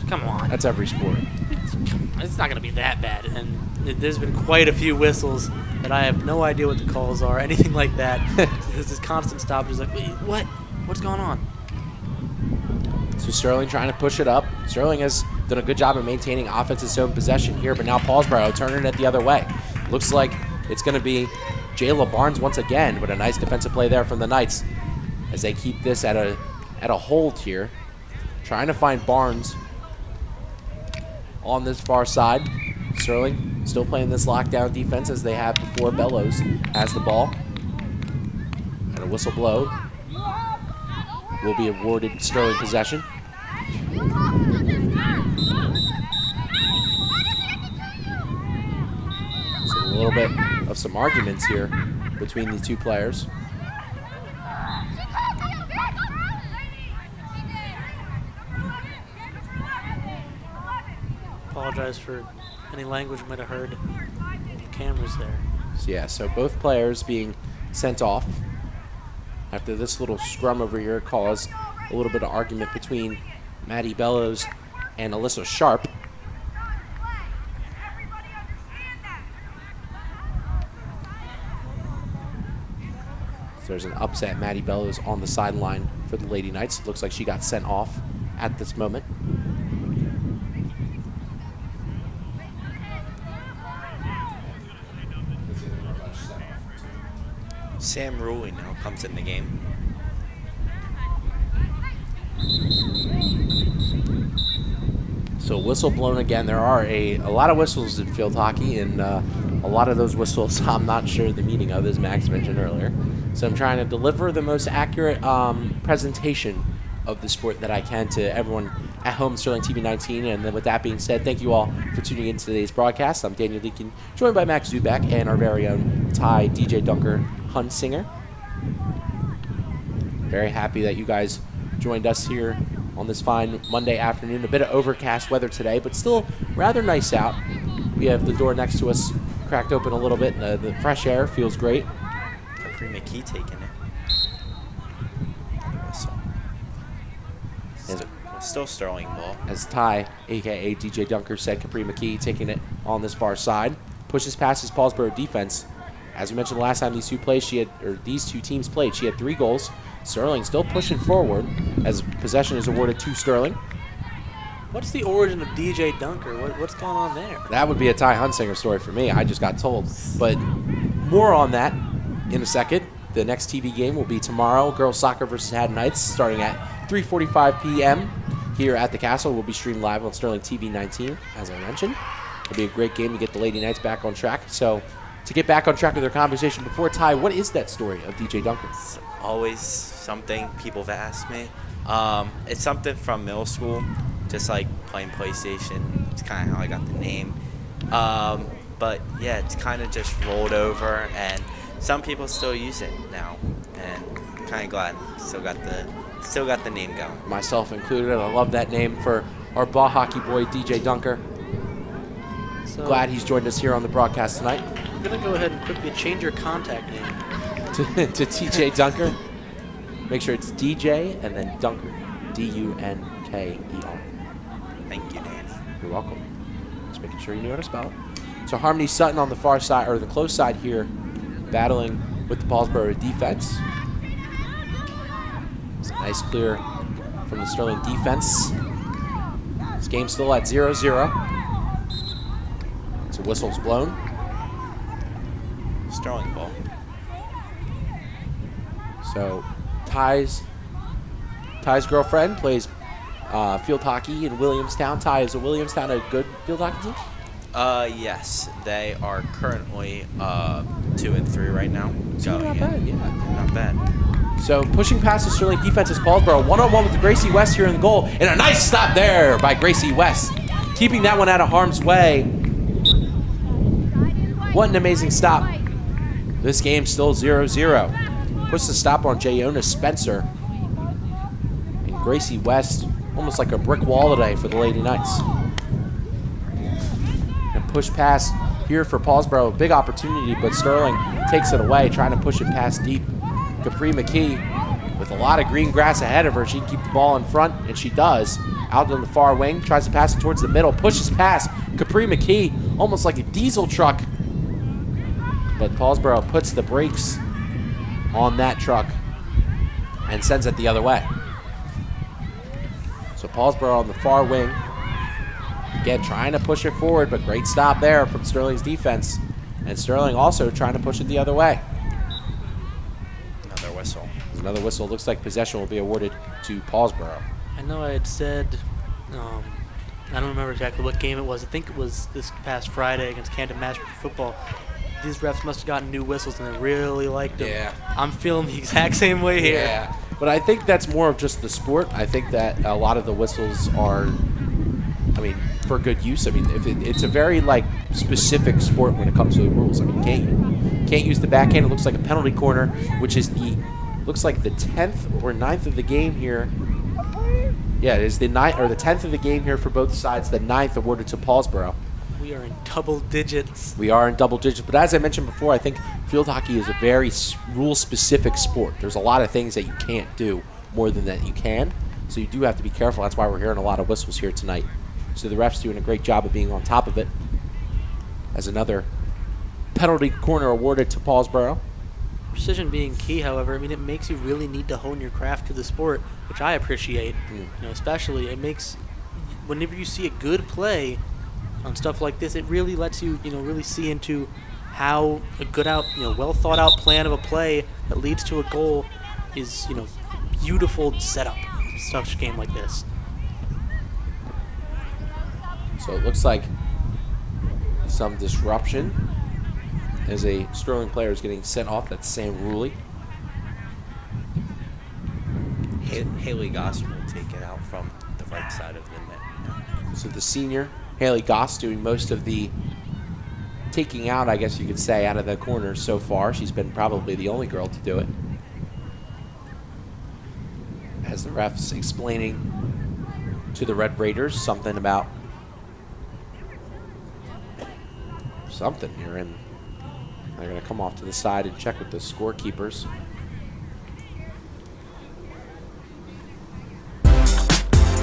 come on. That's every sport. It's not going to be that bad. And there's been quite a few whistles that I have no idea what the calls are, anything like that. There's this constant stoppage. Like, wait, what? What's going on? So Sterling trying to push it up. Sterling has done a good job of maintaining offensive zone possession here, but now Paulsboro turning it the other way. Looks like it's going to be Jayla Barnes once again, but a nice defensive play there from the Knights as they keep this at a hold here. Trying to find Barnes on this far side. Sterling still playing this lockdown defense as they have before. Bellows has the ball. And a whistle blow will be awarded Sterling possession. So a little bit of some arguments here between the two players. Apologize for any language we might have heard. The cameras there. So yeah, so both players being sent off after this little scrum over here caused a little bit of argument between Maddie Bellows and Alyssa Sharp. So there's an upset. Maddie Bellows on the sideline for the Lady Knights. It looks like she got sent off at this moment. Sam Ruley now comes in the game. So whistle blown again. There are a lot of whistles in field hockey, and a lot of those whistles I'm not sure the meaning of, as Max mentioned earlier. So I'm trying to deliver the most accurate presentation of the sport that I can to everyone at home, Sterling TV 19. And then with that being said, thank you all for tuning in to today's broadcast. I'm Daniel Deacon, joined by Max Zubak and our very own Ty DJ Dunker Hunsinger. Very happy that you guys joined us here on this fine Monday afternoon. A bit of overcast weather today, but still rather nice out. We have the door next to us cracked open a little bit, and the fresh air feels great. Capri McKee taking it. And Still Sterling ball. As Ty, a.k.a. DJ Dunker, said, Capri McKee taking it on this far side. Pushes past his Paulsboro defense. As we mentioned last time these two teams played, she had 3 goals. Sterling still pushing forward as possession is awarded to Sterling. What's the origin of DJ Dunker? What's going on there? That would be a Ty Hunsinger story for me. I just got told. But more on that in a second. The next TV game will be tomorrow. Girls soccer versus Haddon Knights starting at 3:45 p.m. here at the Castle. Will be streamed live on Sterling TV 19, as I mentioned. It'll be a great game to get the Lady Knights back on track. So to get back on track with their conversation before, Ty, what is that story of DJ Dunker? It's always something people have asked me. It's something from middle school, just like playing PlayStation. It's kind of how I got the name. But yeah, it's kind of just rolled over, and some people still use it now, and kind of glad still got the name going. Myself included. I love that name for our ball hockey boy, DJ Dunker. So Glad he's joined us here on the broadcast tonight. I'm going to go ahead and quickly change your contact name. to TJ Dunker. Make sure it's DJ and then Dunker. D-U-N-K-E-R. Thank you, Danny. You're welcome. Just making sure you knew how to spell it. So Harmony Sutton on the far side, or the close side here, battling with the Paulsboro defense. It's a nice clear from the Sterling defense. This game's still at 0-0. So whistle's blown. Sterling ball. So Ty's girlfriend plays field hockey in Williamstown. Ty, is Williamstown a good field hockey team? Yes, they are currently 2-3 right now. So not bad, yeah. Not bad. So pushing past the Sterling defense is Paulsboro. One-on-one with the Gracie West here in the goal. And a nice stop there by Gracie West. Keeping that one out of harm's way. What an amazing stop. This game's still 0-0. Puts the stop on Jayona Spencer. And Gracie West, almost like a brick wall today for the Lady Knights. And push pass here for Paulsboro. Big opportunity, but Sterling takes it away, trying to push it past deep. Capri McKee, with a lot of green grass ahead of her, she can keep the ball in front, and she does. Out on the far wing, tries to pass it towards the middle, pushes past Capri McKee, almost like a diesel truck. But Paulsboro puts the brakes on that truck and sends it the other way. So Paulsboro on the far wing, again trying to push it forward, but great stop there from Sterling's defense. And Sterling also trying to push it the other way. Another whistle. There's another whistle. Looks like possession will be awarded to Paulsboro. I know I had said, I don't remember exactly what game it was. I think it was this past Friday against Camden Master football. These refs must have gotten new whistles and they really liked them. Yeah. I'm feeling the exact same way here. Yeah, but I think that's more of just the sport. I think that a lot of the whistles are, for good use. It's a very specific sport when it comes to the rules. Can't use the backhand. It looks like a penalty corner, which is looks like the 10th or 9th of the game here. Yeah, it is the 9th or the 10th of the game here for both sides. The 9th awarded to Paulsboro. We are in double digits. We are in double digits, but as I mentioned before, I think field hockey is a very rule-specific sport. There's a lot of things that you can't do more than that you can, so you do have to be careful. That's why we're hearing a lot of whistles here tonight. So the ref's doing a great job of being on top of it. As another penalty corner awarded to Paulsboro. Precision being key, however, it makes you really need to hone your craft to the sport, which I appreciate. Especially it makes, whenever you see a good play on stuff like this, it really lets you, really see into how a good well thought out plan of a play that leads to a goal is, beautiful setup in such a game like this. So it looks like some disruption as a Sterling player is getting sent off. That's Sam Ruley. Haley Goss will take it out from the right side of the net. So the senior, Haley Goss, doing most of the taking out, I guess you could say, out of the corner so far. She's been probably the only girl to do it. As the ref's explaining to the Red Raiders something about something here, and they're going to come off to the side and check with the scorekeepers.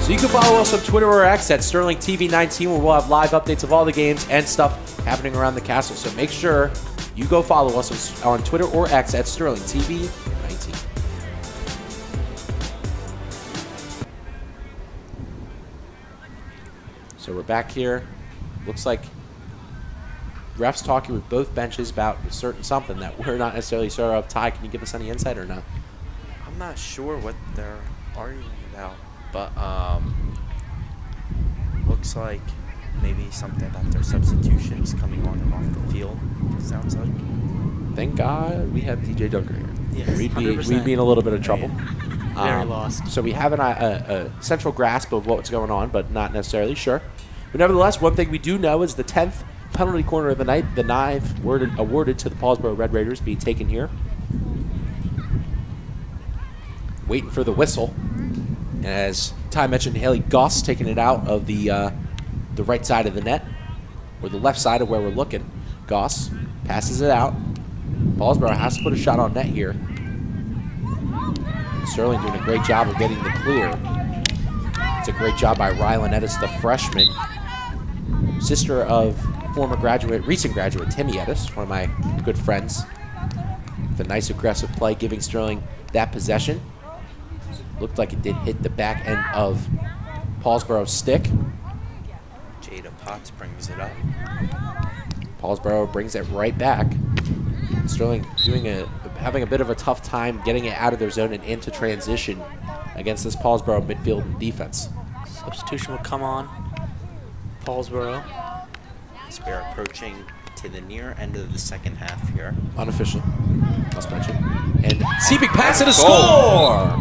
So you can follow us on Twitter or X at Sterling TV 19, where we'll have live updates of all the games and stuff happening around the castle. So make sure you go follow us on Twitter or X at Sterling TV 19. So we're back here. Looks like refs talking with both benches about a certain something that we're not necessarily sure of. Ty, can you give us any insight or no? I'm not sure what they're arguing about, but looks like maybe something about their substitutions coming on and off the field, sounds like. Thank God we have DJ Dunker here. Yes, We'd be 100%. in a little bit of trouble. Very lost. So we have a central grasp of what's going on, but not necessarily sure. But nevertheless, one thing we do know is the 10th penalty corner of the night, the knife awarded to the Paulsboro Red Raiders, being taken here. Waiting for the whistle. And as Ty mentioned, Haley Goss taking it out of the right side of the net, or the left side of where we're looking. Goss passes it out. Paulsboro has to put a shot on net here. Sterling doing a great job of getting the clear. It's a great job by Rylan Edis, the freshman, sister of recent graduate Timmy Edis, one of my good friends. With a nice aggressive play, giving Sterling that possession. Looked like it did hit the back end of Paulsboro's stick. Jada Potts brings it up. Paulsboro brings it right back. Sterling having a bit of a tough time getting it out of their zone and into transition against this Paulsboro midfield defense. Substitution will come on. Paulsboro. As we're approaching to the near end of the second half here. Unofficial, must mention. And Seeping pass and a score!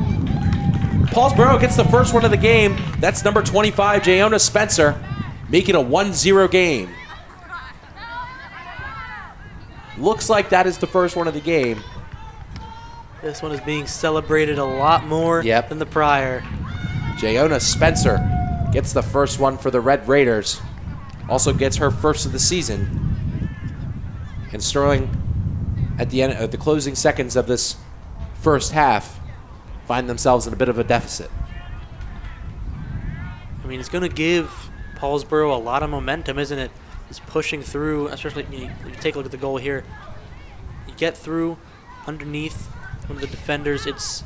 Paulsboro gets the first one of the game. That's number 25, Jayona Spencer, making a 1-0 game. Looks like that is the first one of the game. This one is being celebrated a lot more than the prior. Jayona Spencer gets the first one for the Red Raiders. Also gets her first of the season. And Sterling, at the closing seconds of this first half, find themselves in a bit of a deficit. I mean, it's going to give Paulsboro a lot of momentum, isn't it? It's pushing through, especially if you take a look at the goal here. You get through underneath one of the defenders. It's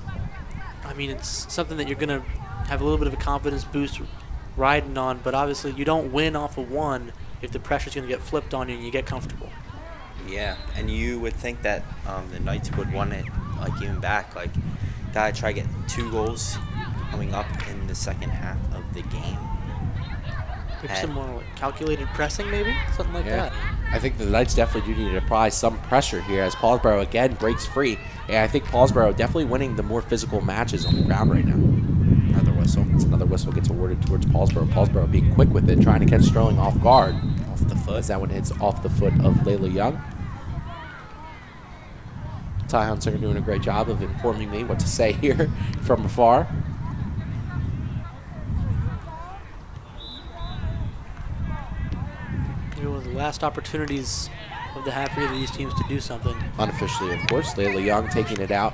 something that you're going to have a little bit of a confidence boost riding on, but obviously you don't win off of one if the pressure's going to get flipped on you and you get comfortable. Yeah, and you would think that the Knights would want it even back. Gotta try to get 2 goals coming up in the second half of the game. Maybe some more calculated pressing, maybe? Something like that. I think the Knights definitely do need to apply some pressure here as Paulsboro again breaks free. And I think Paulsboro definitely winning the more physical matches on the ground right now. Another whistle. It's another whistle gets awarded towards Paulsboro. Paulsboro being quick with it, trying to catch Sterling off guard. Off the foot. As that one hits off the foot of Layla Young. Ty Hunsinger doing a great job of informing me what to say here from afar. Maybe one of the last opportunities of the half for either of these teams to do something. Unofficially, of course, Layla Young taking it out.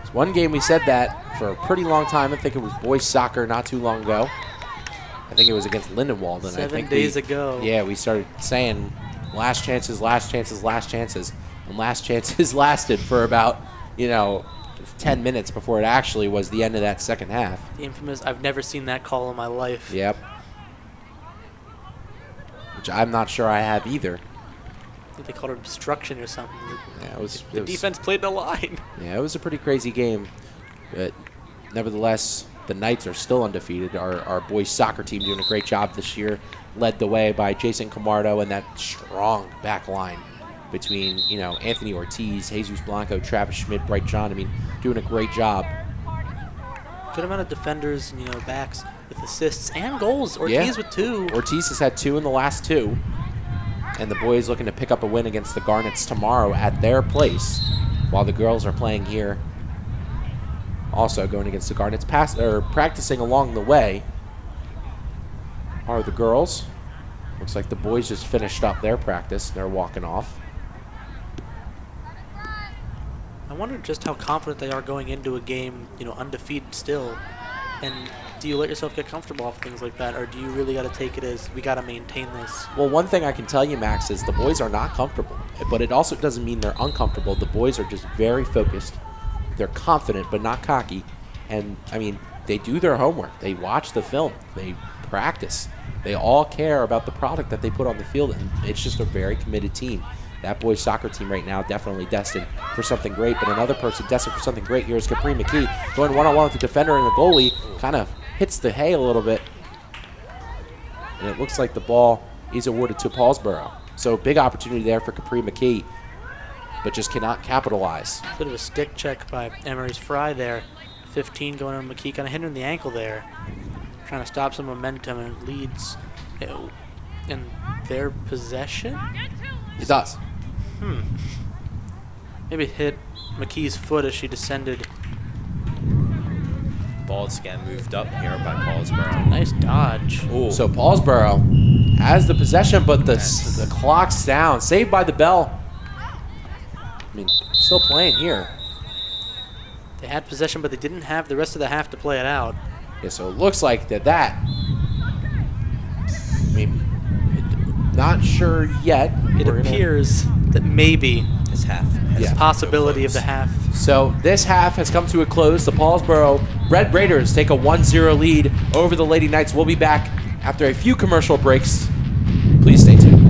It's one game we said that for a pretty long time. I think it was boys soccer not too long ago. I think it was against Lindenwald. And 7 days ago. Yeah, we started saying last chances, last chances, last chances. And last chances lasted for about, 10 minutes before it actually was the end of that second half. The infamous, I've never seen that call in my life. Yep. Which I'm not sure I have either. I think they called it obstruction or something. Yeah, the defense played the line. Yeah, it was a pretty crazy game. But nevertheless, the Knights are still undefeated. Our boys soccer team doing a great job this year, led the way by Jason Camardo and that strong back line between, Anthony Ortiz, Jesus Blanco, Travis Schmidt, Bright John. Doing a great job. Good amount of defenders and, backs with assists and goals. Ortiz with 2. Ortiz has had 2 in the last 2. And the boys looking to pick up a win against the Garnets tomorrow at their place, while the girls are playing here. Also going against the Garnets, practicing along the way are the girls. Looks like the boys just finished up their practice. They're walking off. I wonder just how confident they are going into a game, undefeated still. And do you let yourself get comfortable off things like that, or do you really got to take it as we got to maintain this? Well, one thing I can tell you, Max, is the boys are not comfortable, but it also doesn't mean they're uncomfortable. The boys are just very focused. They're confident, but not cocky. And, I mean, they do their homework. They watch the film. They practice. They all care about the product that they put on the field, and it's just a very committed team. That boys' soccer team right now definitely destined for something great, but another person destined for something great here is Capri McKee. Going one-on-one with the defender and the goalie, kind of hits the hay a little bit. And it looks like the ball is awarded to Paulsboro. So big opportunity there for Capri McKee, but just cannot capitalize. Bit of a stick check by Emery's Fry there. 15 going on McKee, kind of hindering the ankle there. Trying to stop some momentum, and it leads in their possession. It does. Maybe hit McKee's foot as she descended. Ball's getting moved up here by Paulsboro. Nice dodge. Ooh. So Paulsboro has the possession, but the clock's down. Saved by the bell. I mean, still playing here. They had possession, but they didn't have the rest of the half to play it out. Yeah, so it looks like that. I mean, not sure yet. It appears that maybe This half has Yeah. to possibility go of the close. half. So this half has come to a close. The Paulsboro Red Raiders take a 1-0 lead over the Lady Knights. We'll be back after a few commercial breaks. Please stay tuned.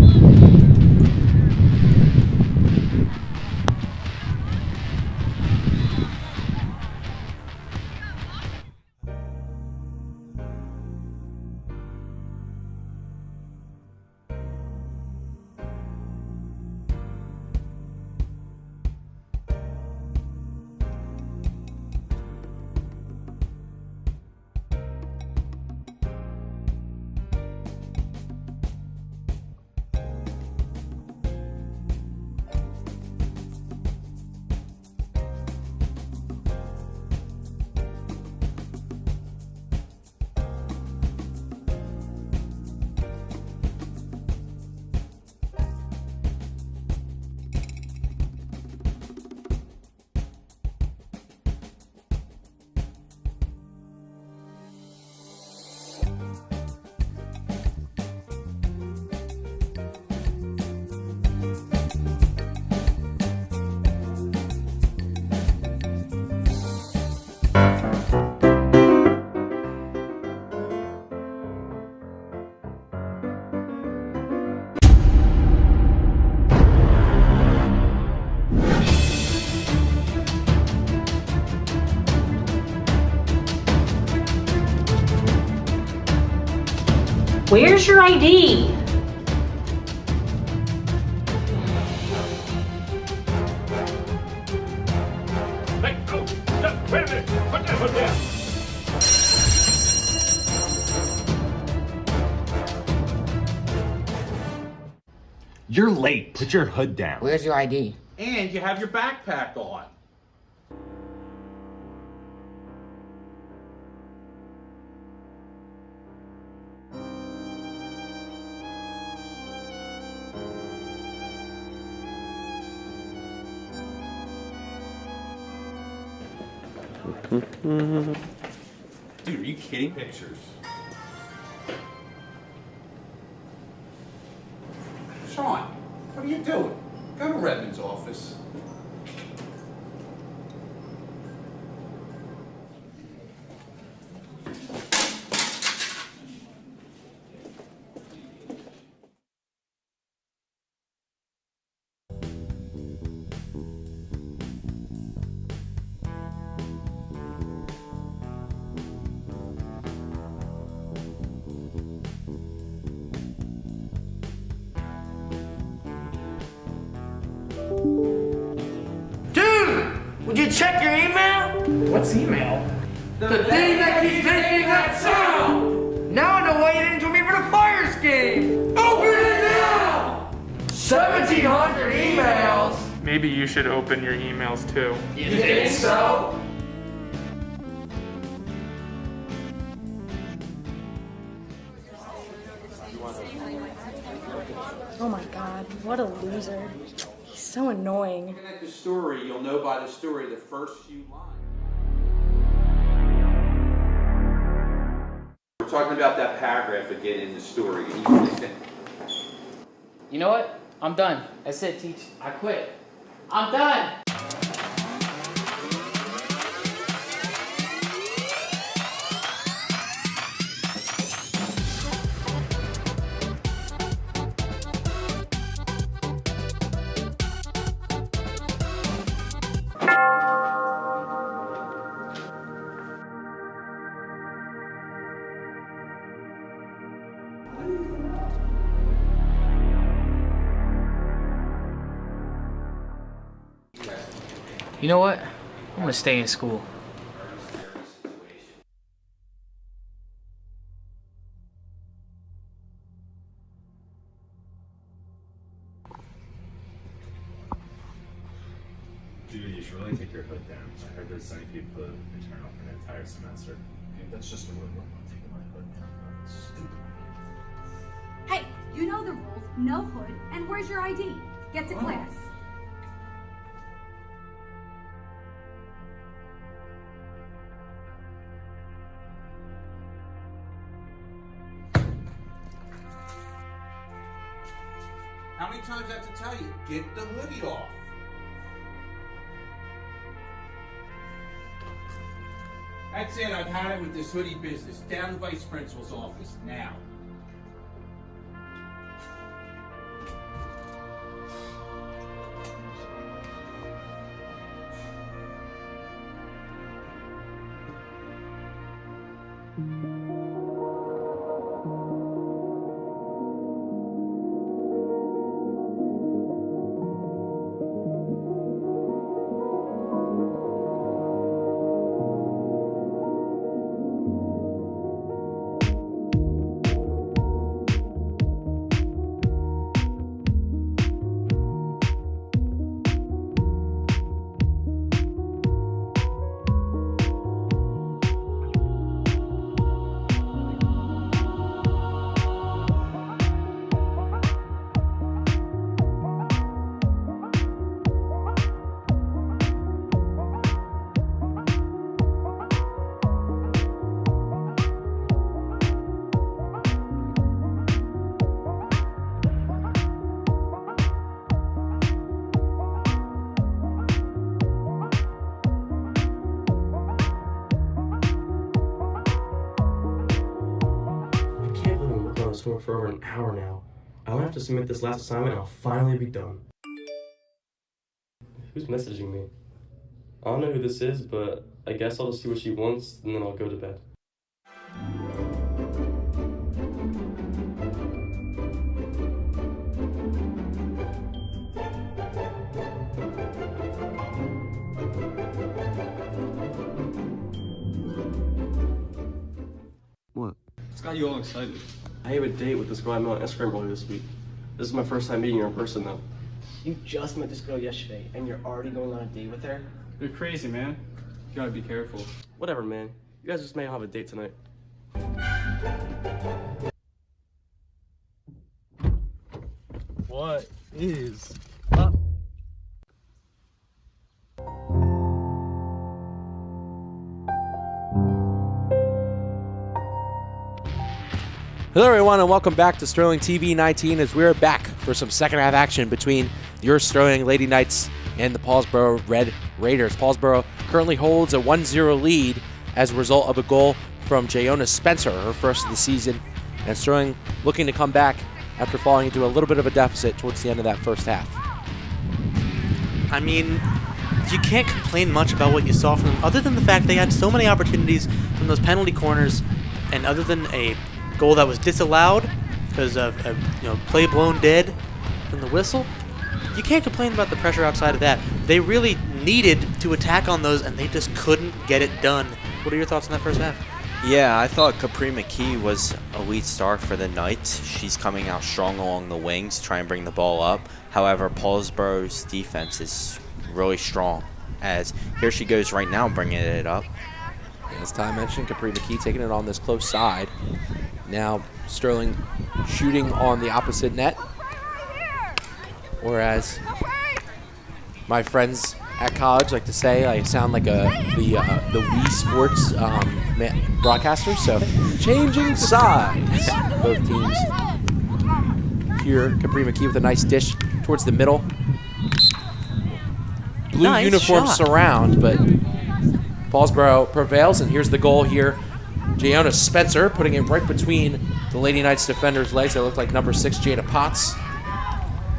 Where's your ID? Hey, oh, no, wait a minute. Put that hood down. You're late. Put your hood down. Where's your ID? And you have your backpack on. Dude, are you kidding? Pictures. Sean, what are you doing? Go to Redmond's office. Would you check your email? What's email? The thing that keeps making that sound! Now I know why you didn't join me for the Fires game! Open it now! 1,700 emails! Maybe you should open your emails too. You think so? Oh my god, what a loser. He's so annoying. Looking at the story, you'll know by the story the first few lines. talking about that paragraph again in the story. You listen. You know what? I'm done. That's it, Teach. I quit. I'm done! You know what? I'm gonna stay in school. Dude, you should really take your hood down. I heard there's so many people that return off for an entire semester. Dude, that's just a rumor. I'm taking my hood down. That's stupid. Hey, you know the rules. No hood. And where's your ID? Get to class. How many times do I have to tell you? Get the hoodie off. That's it. I've had it with this hoodie business. Down to Vice Principal's office now. For over an hour now. I only have to submit this last assignment and I'll finally be done. Who's messaging me? I don't know who this is, but I guess I'll just see what she wants and then I'll go to bed. What? It's got you all excited. I have a date with this girl I met on Instagram earlier this week. This is my first time meeting her in person, though. You just met this girl yesterday, and you're already going on a date with her? You're crazy, man. You gotta be careful. Whatever, man. You guys just may have a date tonight. What is up? Hello, everyone, and welcome back to Sterling TV 19 as we're back for some second half action between your Sterling Lady Knights and the Paulsboro Red Raiders. Paulsboro currently holds a 1-0 lead as a result of a goal from Jayona Spencer, her first of the season, and Sterling looking to come back after falling into a little bit of a deficit towards the end of that first half. I mean, you can't complain much about what you saw from them, other than the fact they had so many opportunities from those penalty corners, and other than a goal that was disallowed because of play blown dead from the whistle. You can't complain about the pressure outside of that. They really needed to attack on those, and they just couldn't get it done. What are your thoughts on that first half? Yeah, I thought Capri McKee was a lead star for the Knights. She's coming out strong along the wings, trying to bring the ball up. However, Paulsboro's defense is really strong, as here she goes right now bringing it up. As Ty mentioned, Capri McKee taking it on this close side. Now Sterling shooting on the opposite net. Whereas my friends at college like to say I sound like the Wii Sports broadcaster. So changing sides. Both teams here. Capri McKee with a nice dish towards the middle. Blue Nice uniform shot. surround, but Paulsboro prevails, and here's the goal here. Jayona Spencer putting it right between the Lady Knights defenders' legs. That looked like number 6, Jada Potts.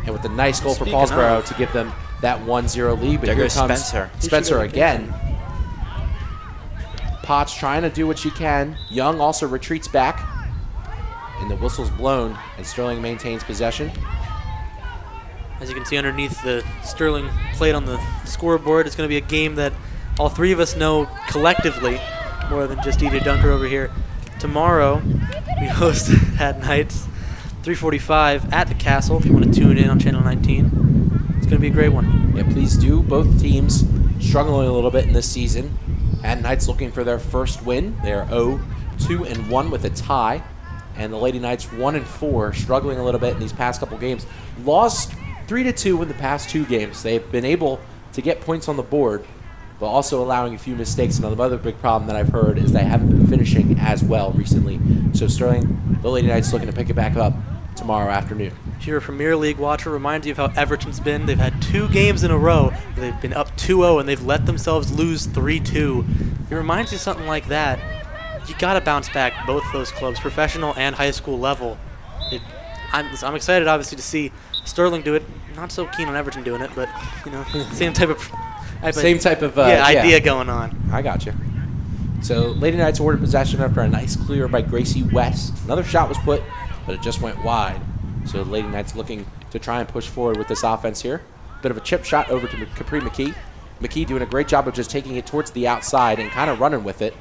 And with a nice goal for Speaking Paulsboro of, to give them that 1-0 lead. But There here goes comes Spencer. Spencer again. Potts trying to do what she can. Young also retreats back. And the whistle's blown, and Sterling maintains possession. As you can see underneath the Sterling plate on the scoreboard, it's going to be a game that all three of us know collectively, more than just DJ Dunker over here. Tomorrow, we host at Knights, 3:45 at the Castle. If you want to tune in on Channel 19, it's going to be a great one. Yeah, please do. Both teams struggling a little bit in this season. At Knights looking for their first win. They are 0-2-1 with a tie. And the Lady Knights 1-4, struggling a little bit in these past couple games. Lost 3-2 in the past 2 games. They've been able to get points on the board, but also allowing a few mistakes. And another big problem that I've heard is they haven't been finishing as well recently. So Sterling, the Lady Knights looking to pick it back up tomorrow afternoon. If you're a Premier League watcher, reminds you of how Everton's been. They've had 2 games in a row where they've been up 2-0 and they've let themselves lose 3-2. It reminds you of something like that. You got to bounce back, both those clubs, professional and high school level. I'm excited, obviously, to see Sterling do it. Not so keen on Everton doing it, but same type of idea going on. I got you. So Lady Knights awarded possession after a nice clear by Gracie West. Another shot was put, but it just went wide. So the Lady Knights looking to try and push forward with this offense here. Bit of a chip shot over to Capri McKee. McKee doing a great job of just taking it towards the outside and kind of running with it.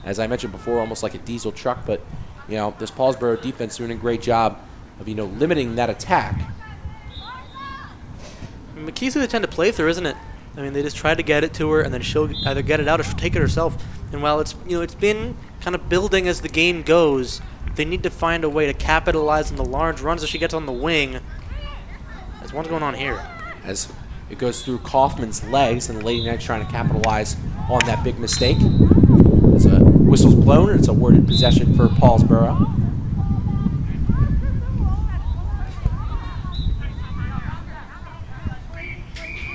As I mentioned before, almost like a diesel truck, but this Paulsboro defense doing a great job of limiting that attack. McKee's who they tend to play through, isn't it? I mean, they just try to get it to her, and then she'll either get it out or she'll take it herself. And while it's it's been kind of building as the game goes, they need to find a way to capitalize on the large runs that she gets on the wing. There's one's going on here. As it goes through Kaufman's legs, and the Lady Knights trying to capitalize on that big mistake. As a whistle's blown, and it's awarded possession for Paulsboro.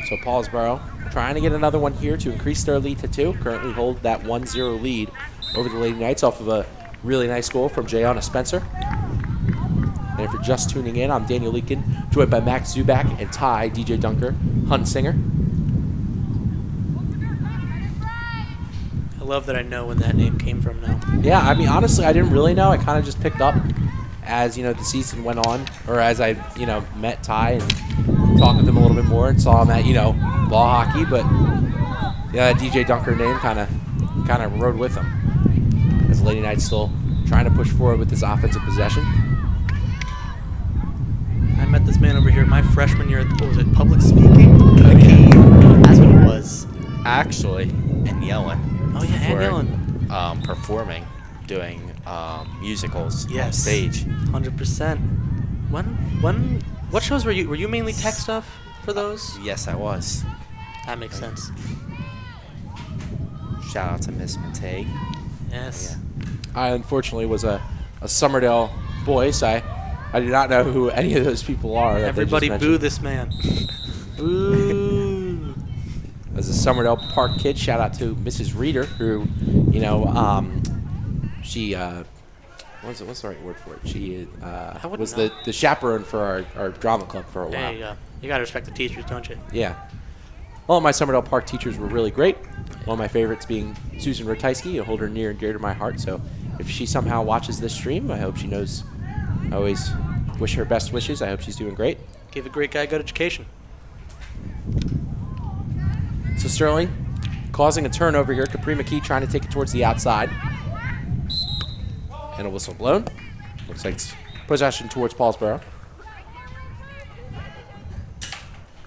So Paulsboro trying to get another one here to increase their lead to 2. Currently hold that 1-0 lead over the Lady Knights off of a really nice goal from Jayana Spencer. And if you're just tuning in, I'm Daniel Leakin, joined by Max Zubak and Ty, DJ Dunker, Hunsinger. I love that I know when that name came from now. Yeah, I mean, honestly, I didn't really know. I kind of just picked up as, the season went on, or as I, met Ty and talked with him a little bit more and saw him at, ball hockey. But, yeah, that DJ Dunker name kind of rode with him. As Lady Knights still trying to push forward with this offensive possession. I met this man over here my freshman year. What was it, public speaking? That's what it was. Actually, and yelling. Oh, yeah, and yelling. Performing, doing musicals on Yes. stage. 100%. What shows were you? Were you mainly tech stuff for those? Yes, I was. That makes sense. Shout out to Miss Matei. Yes. Yeah. I unfortunately was a Summerdale boy, so I do not know who any of those people are. Everybody boo this man. Boo. As a Summerdale Park kid, shout out to Mrs. Reeder, who, she, what's the right word for it? She was the chaperone for our drama club for a while. There you go. You gotta respect the teachers, don't you? Yeah. All of my Summerdale Park teachers were really great. One of my favorites being Susan Ratajski. I hold her near and dear to my heart. So if she somehow watches this stream, I hope she knows. I always wish her best wishes. I hope she's doing great. Give a great guy a good education. So Sterling causing a turnover here. Capri McKee trying to take it towards the outside. And a whistle blown. Looks like it's possession towards Paulsboro.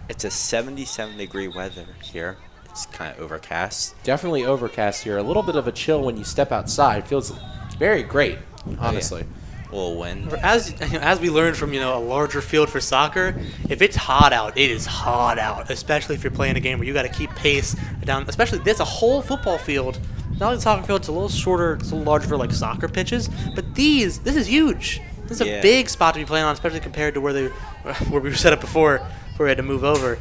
It's a 77-degree weather here. It's kind of overcast. Definitely overcast here. A little bit of a chill when you step outside. Feels very great, honestly. will win. As we learned from a larger field for soccer, if it's hot out, it is hot out. Especially if you're playing a game where you got to keep pace down. Especially this, a whole football field. Not like the soccer field, it's a little shorter, it's a little larger for like soccer pitches. But this is huge. This is a big spot to be playing on, especially compared to where we were set up before we had to move over.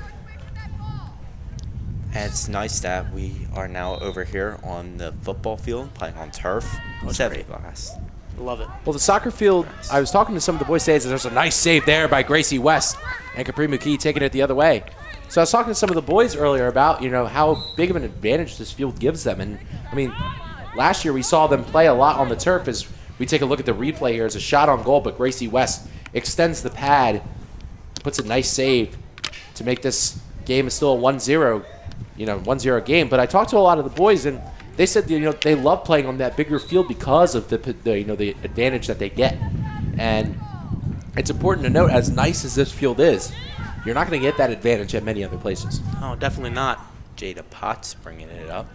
And it's nice that we are now over here on the football field playing on turf. Instead of glass. Love it. Well, the soccer field, I was talking to some of the boys today, there's a nice save there by Gracie West and Capri McKee taking it the other way. So I was talking to some of the boys earlier about, how big of an advantage this field gives them. And, I mean, last year we saw them play a lot on the turf. As we take a look at the replay here, it's a shot on goal, but Gracie West extends the pad, puts a nice save to make this game still a 1-0, 1-0 game. But I talked to a lot of the boys, and they said, they love playing on that bigger field because of the advantage that they get. And it's important to note, as nice as this field is, you're not going to get that advantage at many other places. Oh, definitely not. Jada Potts bringing it up.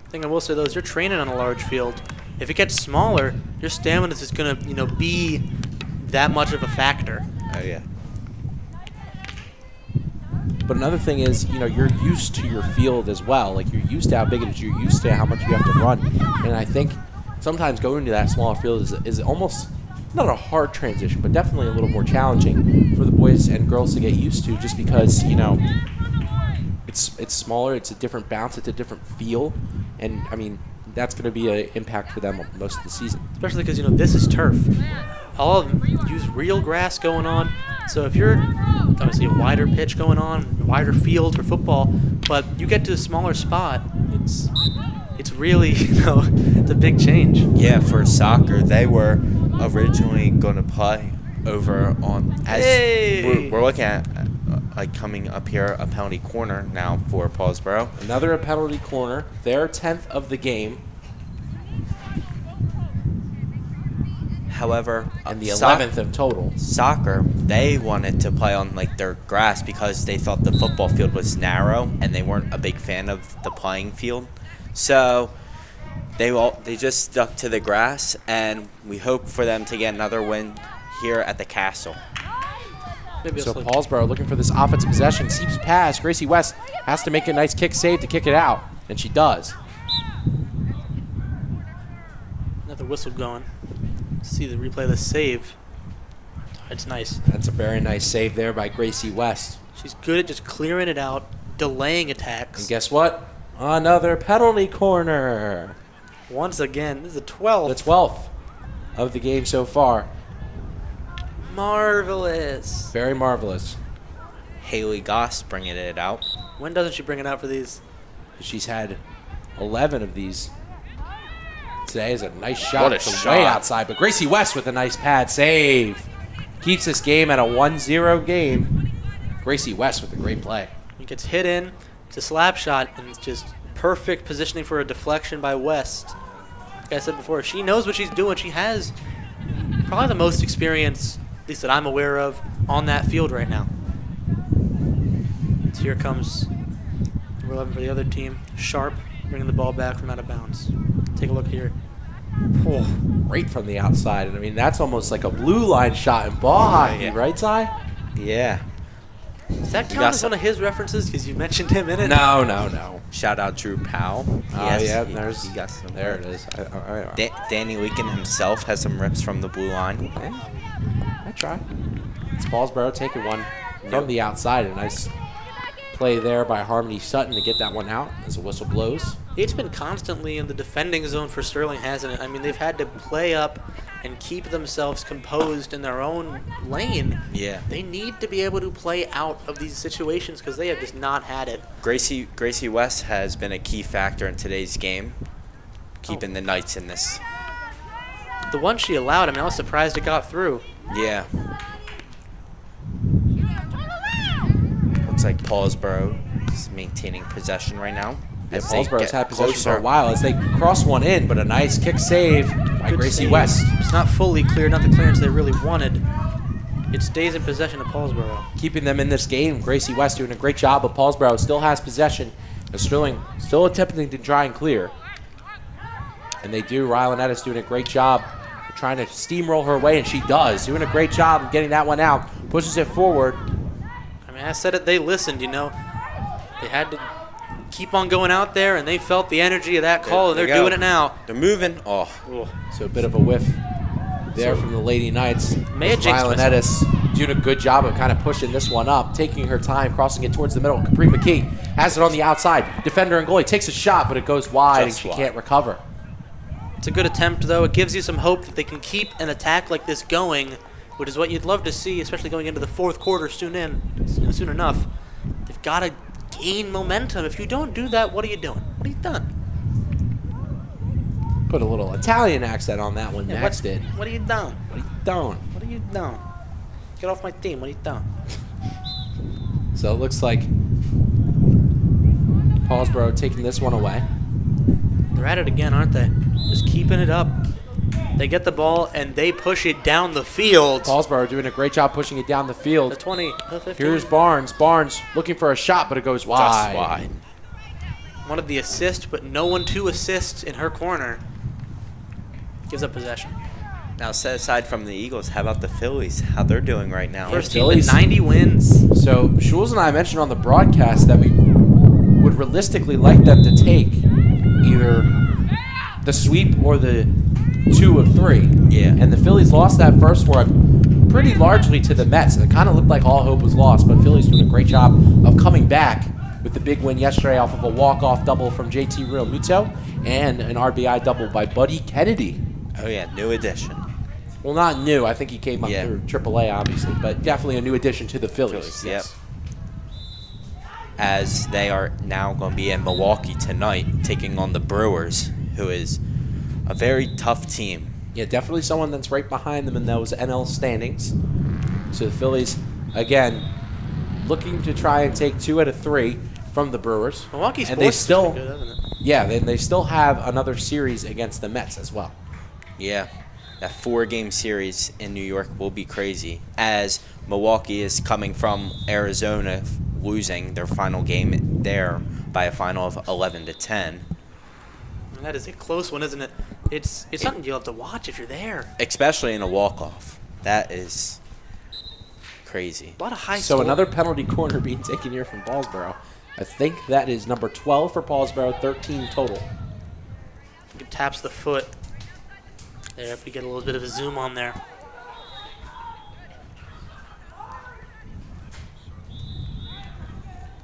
The thing I will say, though, is you're training on a large field. If it gets smaller, your stamina is just going to, be that much of a factor. Oh, yeah. But another thing is, you're used to your field as well. Like, you're used to how big it is. You're used to how much you have to run. And I think sometimes going to that smaller field is almost not a hard transition, but definitely a little more challenging for the boys and girls to get used to, just because, it's smaller, it's a different bounce, it's a different feel. And, I mean, that's going to be an impact for them most of the season. Especially because, this is turf. All of them use real grass going on. So if you're obviously a wider pitch going on, a wider field for football, but you get to a smaller spot, it's really, it's a big change. Yeah, for soccer, they were originally going to play over on, we're looking at coming up here, a penalty corner now for Paulsboro. Another penalty corner, their 10th of the game. However, and the 11th of total. Soccer, they wanted to play on their grass because they thought the football field was narrow and they weren't a big fan of the playing field. So they just stuck to the grass, and we hope for them to get another win here at the Castle. So Paulsboro looking for this offensive possession, seeps past. Gracie West has to make a nice kick save to kick it out, and she does. Another whistle going. See the replay of the save. It's nice. That's a very nice save there by Gracie West. She's good at just clearing it out, delaying attacks. And guess what? Another penalty corner. Once again, this is the 12th. The 12th of the game so far. Marvelous. Very marvelous. Haley Goss bringing it out. When doesn't she bring it out for these? She's had 11 of these. Today is a nice shot. What a from shot. Way outside, but Gracie West with a nice pad save. Keeps this game at a 1-0 game. Gracie West with a great play. He gets hit in. It's a slap shot, and it's just perfect positioning for a deflection by West. Like I said before, she knows what she's doing. She has probably the most experience, at least that I'm aware of, on that field right now. So here comes number 11 for the other team, Sharp, bringing the ball back from out of bounds. Take a look here. Oh, right from the outside. And I mean, that's almost like a blue line shot in ball hockey, right, Ty? Yeah. Does that count as one of his references? Because you mentioned him in it. No. Shout out Drew Powell. He got some. There it is. Danny Leakin himself has some rips from the blue line. I try. It's Paulsboro taking one from the outside. A nice play there by Harmony Sutton to get that one out as the whistle blows. It's been constantly in the defending zone for Sterling, hasn't it? I mean, they've had to play up and keep themselves composed in their own lane. Yeah. They need to be able to play out of these situations because they have just not had it. Gracie West has been a key factor in today's game, keeping the Knights in this. The one she allowed, I mean, I was surprised it got through. Yeah. Looks like Paulsboro is maintaining possession right now. Yeah, Paulsboro's had possession for a while as they cross one in, but a nice kick save by Gracie West. It's not fully clear, not the clearance they really wanted. It stays in possession of Paulsboro. Keeping them in this game. Gracie West doing a great job, but Paulsboro still has possession. And Sterling still attempting to try and clear. And they do. Rylan Ettis doing a great job trying to steamroll her way, and she does. Doing a great job of getting that one out. Pushes it forward. I mean, I said it, they listened, you know. They had to keep on going out there, and they felt the energy of that call, and they're doing it now. They're moving. Oh. So a bit of a whiff there from the Lady Knights. Violettis doing a good job of kind of pushing this one up, taking her time, crossing it towards the middle. Capri McKee has it on the outside. Defender and goalie takes a shot, but it goes wide, and she can't recover. It's a good attempt, though. It gives you some hope that they can keep an attack like this going, which is what you'd love to see, especially going into the fourth quarter soon enough. They've got to gain momentum. If you don't do that, what are you doing? What have you done? Put a little Italian accent on that one, Max did. What are you doing? What are you doing? What are you doing? Get off my team. What are you doing? So it looks like Paulsboro taking this one away. They're at it again, aren't they? Just keeping it up. They get the ball, and they push it down the field. Paulsboro doing a great job pushing it down the field. The 20, the 15. Here's Barnes. Barnes looking for a shot, but it goes wide. Just wide. Wanted the assist, but no one to assist in her corner. Gives up possession. Now, set aside from the Eagles, how about the Phillies? How they're doing right now? First team with 90 wins. So Schulz and I mentioned on the broadcast that we would realistically like them to take either the sweep or the 2 of 3. Yeah. And the Phillies lost that first one pretty largely to the Mets. It kind of looked like all hope was lost, but Phillies doing a great job of coming back with the big win yesterday off of a walk-off double from JT Realmuto and an RBI double by Buddy Kennedy. Oh, yeah, new addition. Well, not new. I think he came up through AAA, obviously, but definitely a new addition to the Phillies. Yes. As they are now going to be in Milwaukee tonight, taking on the Brewers, who is a very tough team. Yeah, definitely someone that's right behind them in those NL standings. So the Phillies, again, looking to try and take 2 out of 3 from the Brewers. Milwaukee's and they still, good, isn't it? Yeah, they still have another series against the Mets as well. Yeah, that 4-game series in New York will be crazy, as Milwaukee is coming from Arizona losing their final game there by a final of 11-10. And that is a close one, isn't it? It's something you'll have to watch if you're there. Especially in a walk-off. That is crazy. A lot of high So score. another penalty corner being taken here from Paulsboro. I think that is number 12 for Paulsboro, 13 total. It taps the foot. There, if we get a little bit of a zoom on there.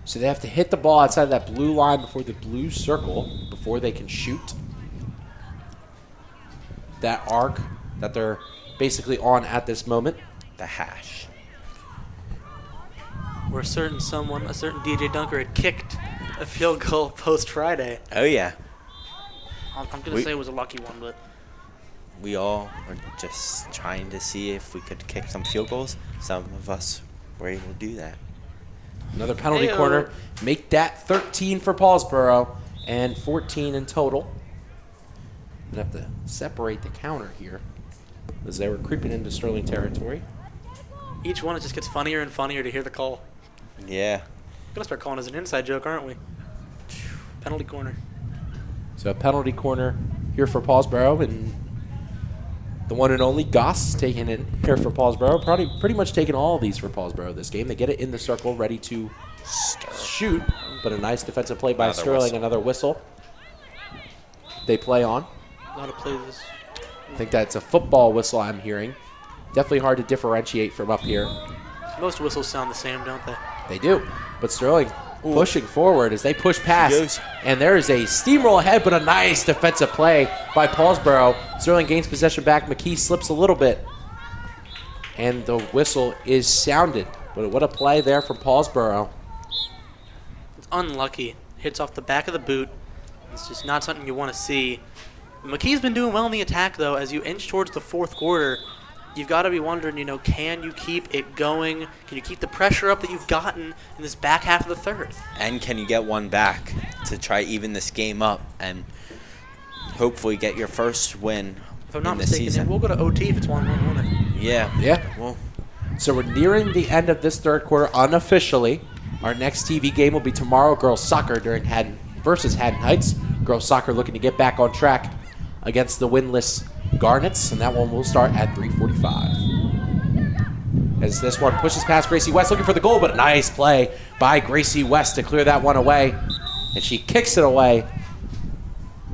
So they have to hit the ball outside of that blue line before the blue circle before they can shoot. That arc that they're basically on at this moment. The hash. Where a certain DJ Dunker had kicked a field goal post-Friday. Oh, yeah. I'm going to say it was a lucky one, but... We all were just trying to see if we could kick some field goals. Some of us were able to do that. Another penalty corner. Make that 13 for Paulsboro and 14 in total. We have to separate the counter here as they were creeping into Sterling territory. Each one, it just gets funnier and funnier to hear the call. Yeah. We're going to start calling it as an inside joke, aren't we? Penalty corner. So a penalty corner here for Paulsboro, and the one and only Goss taking it here for Paulsboro. Pretty much taking all of these for Paulsboro this game. They get it in the circle, ready to shoot, but a nice defensive play by Sterling. Another whistle. They play on. A lot of plays. I think that's a football whistle I'm hearing. Definitely hard to differentiate from up here. Most whistles sound the same, don't they? They do, but Sterling pushing forward as they push past, and there is a steamroll ahead, but a nice defensive play by Paulsboro. Sterling gains possession back. McKee slips a little bit, and the whistle is sounded. But what a play there from Paulsboro. It's unlucky. Hits off the back of the boot. It's just not something you want to see. McKee's been doing well in the attack, though. As you inch towards the fourth quarter, you've got to be wondering, can you keep it going? Can you keep the pressure up that you've gotten in this back half of the third? And can you get one back to try even this game up and hopefully get your first win if I'm not in the mistaken, season? We'll go to OT if it's 1-1, won't it? Yeah. Yeah. Well, so we're nearing the end of this third quarter unofficially. Our next TV game will be tomorrow, girls soccer during Haddon versus Haddon Heights. Girls soccer looking to get back on track against the winless Garnets, and that one will start at 3:45. As this one pushes past Gracie West, looking for the goal, but a nice play by Gracie West to clear that one away. And she kicks it away.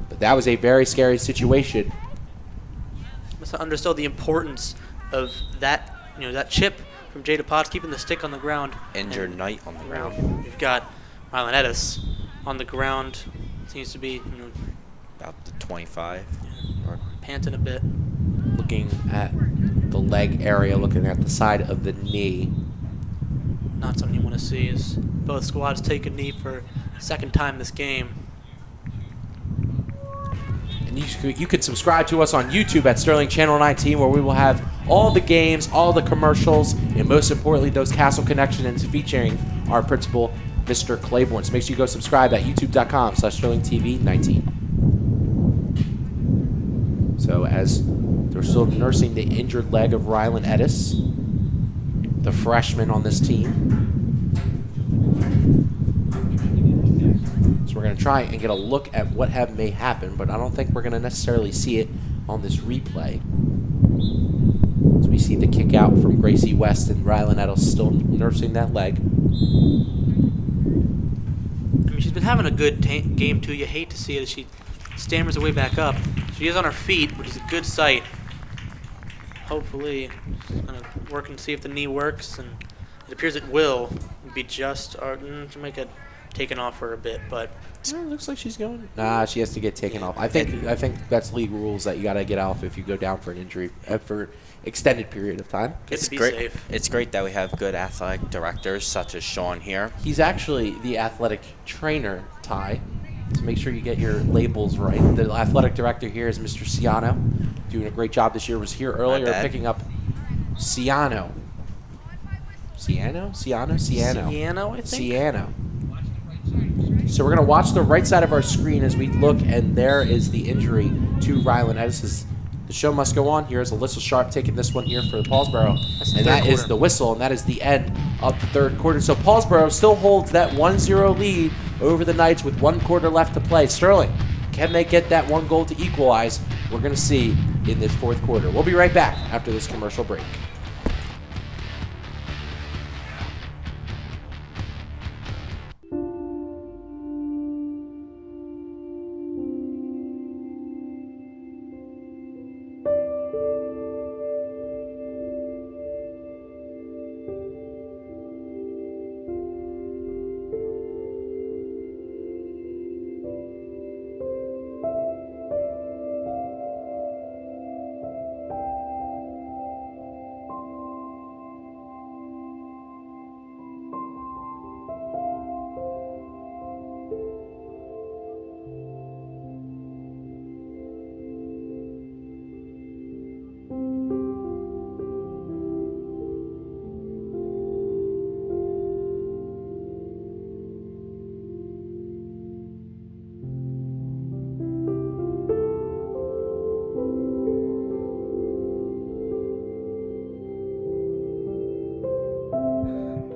But that was a very scary situation. Must have understood the importance of that, that chip from Jada Potts, keeping the stick on the ground. Injured Knight on the ground. We've got Rylan Edis on the ground. Seems to be about the 25. Or panting a bit. Looking at the leg area, looking at the side of the knee. Not something you want to see as both squads take a knee for second time this game. And you can subscribe to us on YouTube at Sterling Channel 19, where we will have all the games, all the commercials, and most importantly, those Castle Connections featuring our principal, Mr. Claiborne. So make sure you go subscribe at youtube.com/SterlingTV19. So as they're still nursing the injured leg of Rylan Edis, the freshman on this team. So we're going to try and get a look at what may happen, but I don't think we're going to necessarily see it on this replay. So we see the kick out from Gracie West, and Rylan Edis still nursing that leg. I mean, she's been having a good game, too. You hate to see it as she stammers her way back up. She is on her feet, which is a good sight. Hopefully, she's going to work and see if the knee works, and it appears it will be just, to make it taken off for a bit, but it looks like she's going. Nah, she has to get taken off. I think that's league rules that you got to get off if you go down for an injury for extended period of time. It's great. Safe. It's great that we have good athletic directors such as Sean here. He's actually the athletic trainer, Ty. So make sure you get your labels right. The athletic director here is Mr. Ciano, doing a great job this year. Was here earlier picking up Ciano. Ciano, I think. Ciano. So we're going to watch the right side of our screen as we look, and there is the injury to Rylan Edis. The show must go on. Here's Alyssa Sharp taking this one here for the Paulsboro. And that is the whistle, and that is the end of the third quarter. So Paulsboro still holds that 1-0 lead over the Knights with 1 quarter left to play. Sterling, can they get that 1 goal to equalize? We're going to see in this fourth quarter. We'll be right back after this commercial break.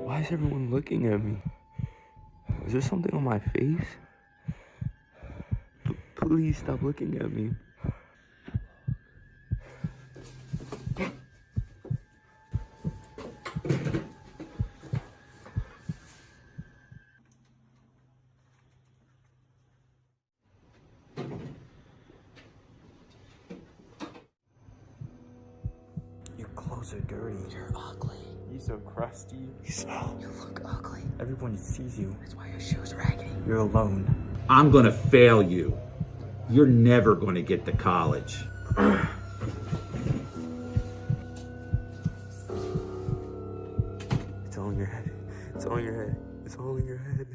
Why is everyone looking at me? Is there something on my face? Please stop looking at me. Your clothes are dirty. You're ugly. You're so crusty. You smell. You look ugly. Everyone sees you. That's why your shoes are raggedy. You're alone. I'm gonna fail you. You're never gonna get to college. It's all in your head. It's all in your head. It's all in your head.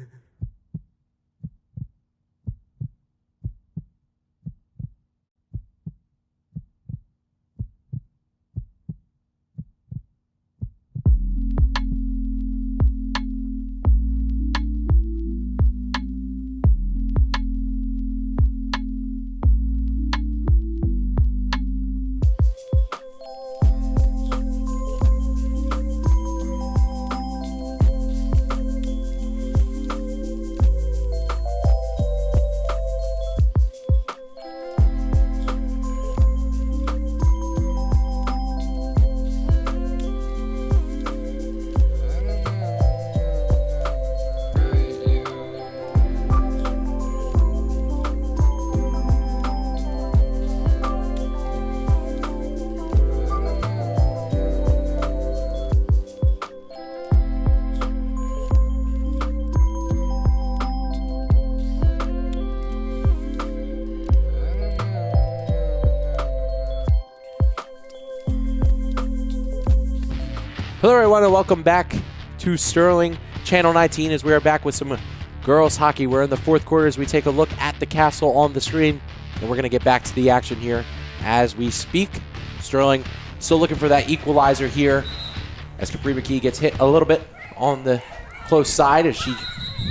Hello, everyone, and welcome back to Sterling Channel 19 as we are back with some girls hockey. We're in the fourth quarter as we take a look at the castle on the screen, and we're going to get back to the action here as we speak. Sterling still looking for that equalizer here as Capri McKee gets hit a little bit on the close side as she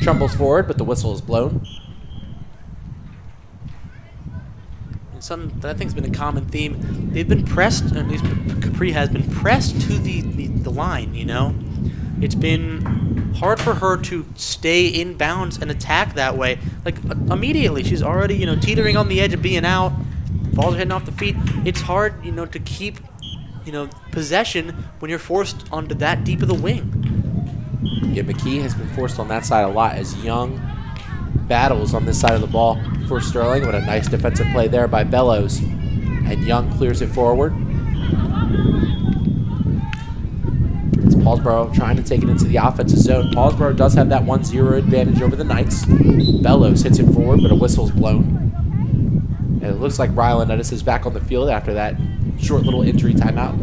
trumbles forward, but the whistle is blown. And something that I think has been a common theme, they've been pressed, at least Capri has been pressed to the line, you know? It's been hard for her to stay in bounds and attack that way. Like, immediately, she's already, you know, teetering on the edge of being out. Balls are hitting off the feet. It's hard, you know, to keep, you know, possession when you're forced onto that deep of the wing. Yeah, McKee has been forced on that side a lot as Young battles on this side of the ball for Sterling. What a nice defensive play there by Bellows. And Young clears it forward. It's Paulsboro trying to take it into the offensive zone. Paulsboro does have that 1-0 advantage over the Knights. Bellows hits it forward, but a whistle's blown. And it looks like Rylan Edis is back on the field after that short little injury timeout.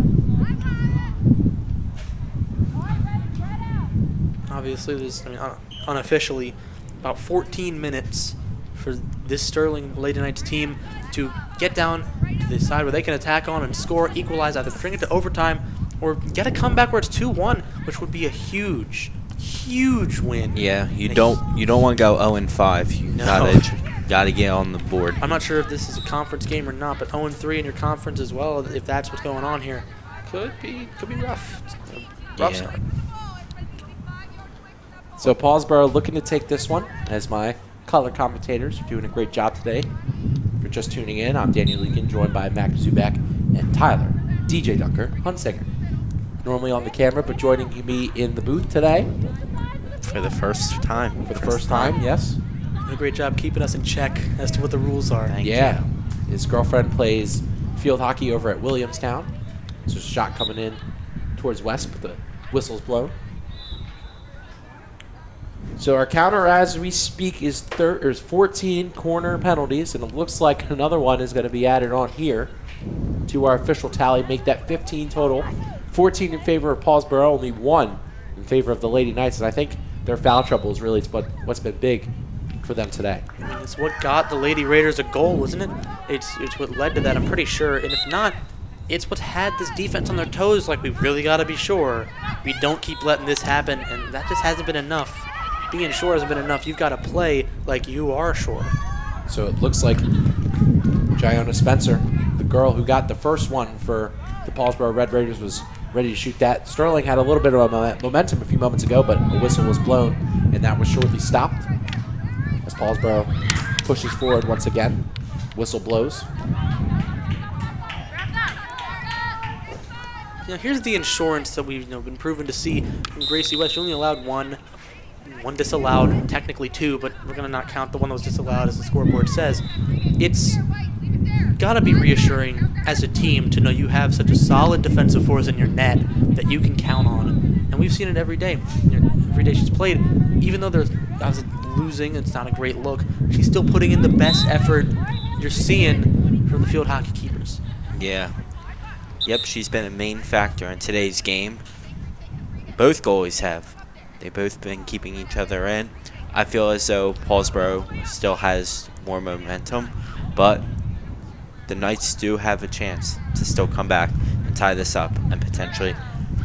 Obviously, there's, I mean, unofficially, about 14 minutes for this Sterling Lady Knights team to get down to the side where they can attack on and score, equalize, either bring it to overtime or get a comeback where it's 2-1, which would be a huge win. Yeah, you don't want to go 0-5. You gotta get on the board. I'm not sure if this is a conference game or not, but 0-3 in your conference as well, if that's what's going on here, could be rough. Rough start. So Paulsboro looking to take this one as my color commentators are doing a great job today. If you're just tuning in, I'm Daniel Leakin, joined by Mac Zubak and Tyler, DJ Dunker, Hunsinger. Normally on the camera, but joining me in the booth today. For the first time. For the first time, yes. Doing a great job keeping us in check as to what the rules are. Thank you. His girlfriend plays field hockey over at Williamstown. So a shot coming in towards West, but the whistle's blown. So our counter as we speak is 14 corner penalties, and it looks like another one is going to be added on here to our official tally, make that 15 total. 14 in favor of Paulsboro, only 1 in favor of the Lady Knights, and I think their foul trouble is really what's been big for them today. I mean, it's what got the Lady Raiders a goal, wasn't it? It's what led to that, I'm pretty sure, and if not, it's what had this defense on their toes, like we really got to be sure we don't keep letting this happen, and that just hasn't been enough. Being sure hasn't been enough. You've got to play like you are sure. So it looks like Gianna Spencer, the girl who got the first one for the Paulsboro Red Raiders, was ready to shoot that. Sterling had a little bit of momentum a few moments ago, but a whistle was blown, and that was shortly stopped as Paulsboro pushes forward once again. Whistle blows. Now here's the insurance that we've been proven to see from Gracie West. You only allowed one disallowed, technically 2, but we're going to not count the one that was disallowed as the scoreboard says. It's got to be reassuring as a team to know you have such a solid defensive force in your net that you can count on. And we've seen it every day. Every day she's played, even though there's losing, it's not a great look, she's still putting in the best effort you're seeing from the field hockey keepers. Yeah. Yep, she's been a main factor in today's game. Both goalies have. They've both been keeping each other in. I feel as though Paulsboro still has more momentum, but the Knights do have a chance to still come back and tie this up and potentially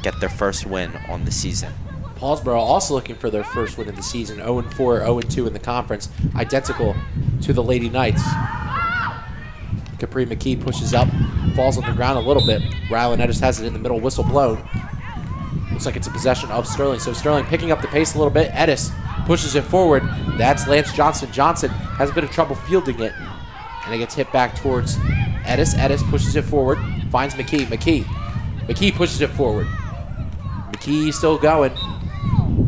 get their first win on the season. Paulsboro also looking for their first win of the season, 0-4, 0-2 in the conference, identical to the Lady Knights. Capri McKee pushes up, falls on the ground a little bit. Rylan Edis has it in the middle, whistle blown. Looks like it's a possession of Sterling. So Sterling picking up the pace a little bit. Edis pushes it forward. That's Lance Johnson. Johnson has a bit of trouble fielding it. And it gets hit back towards Edis. Edis pushes it forward. Finds McKee. McKee pushes it forward. McKee still going.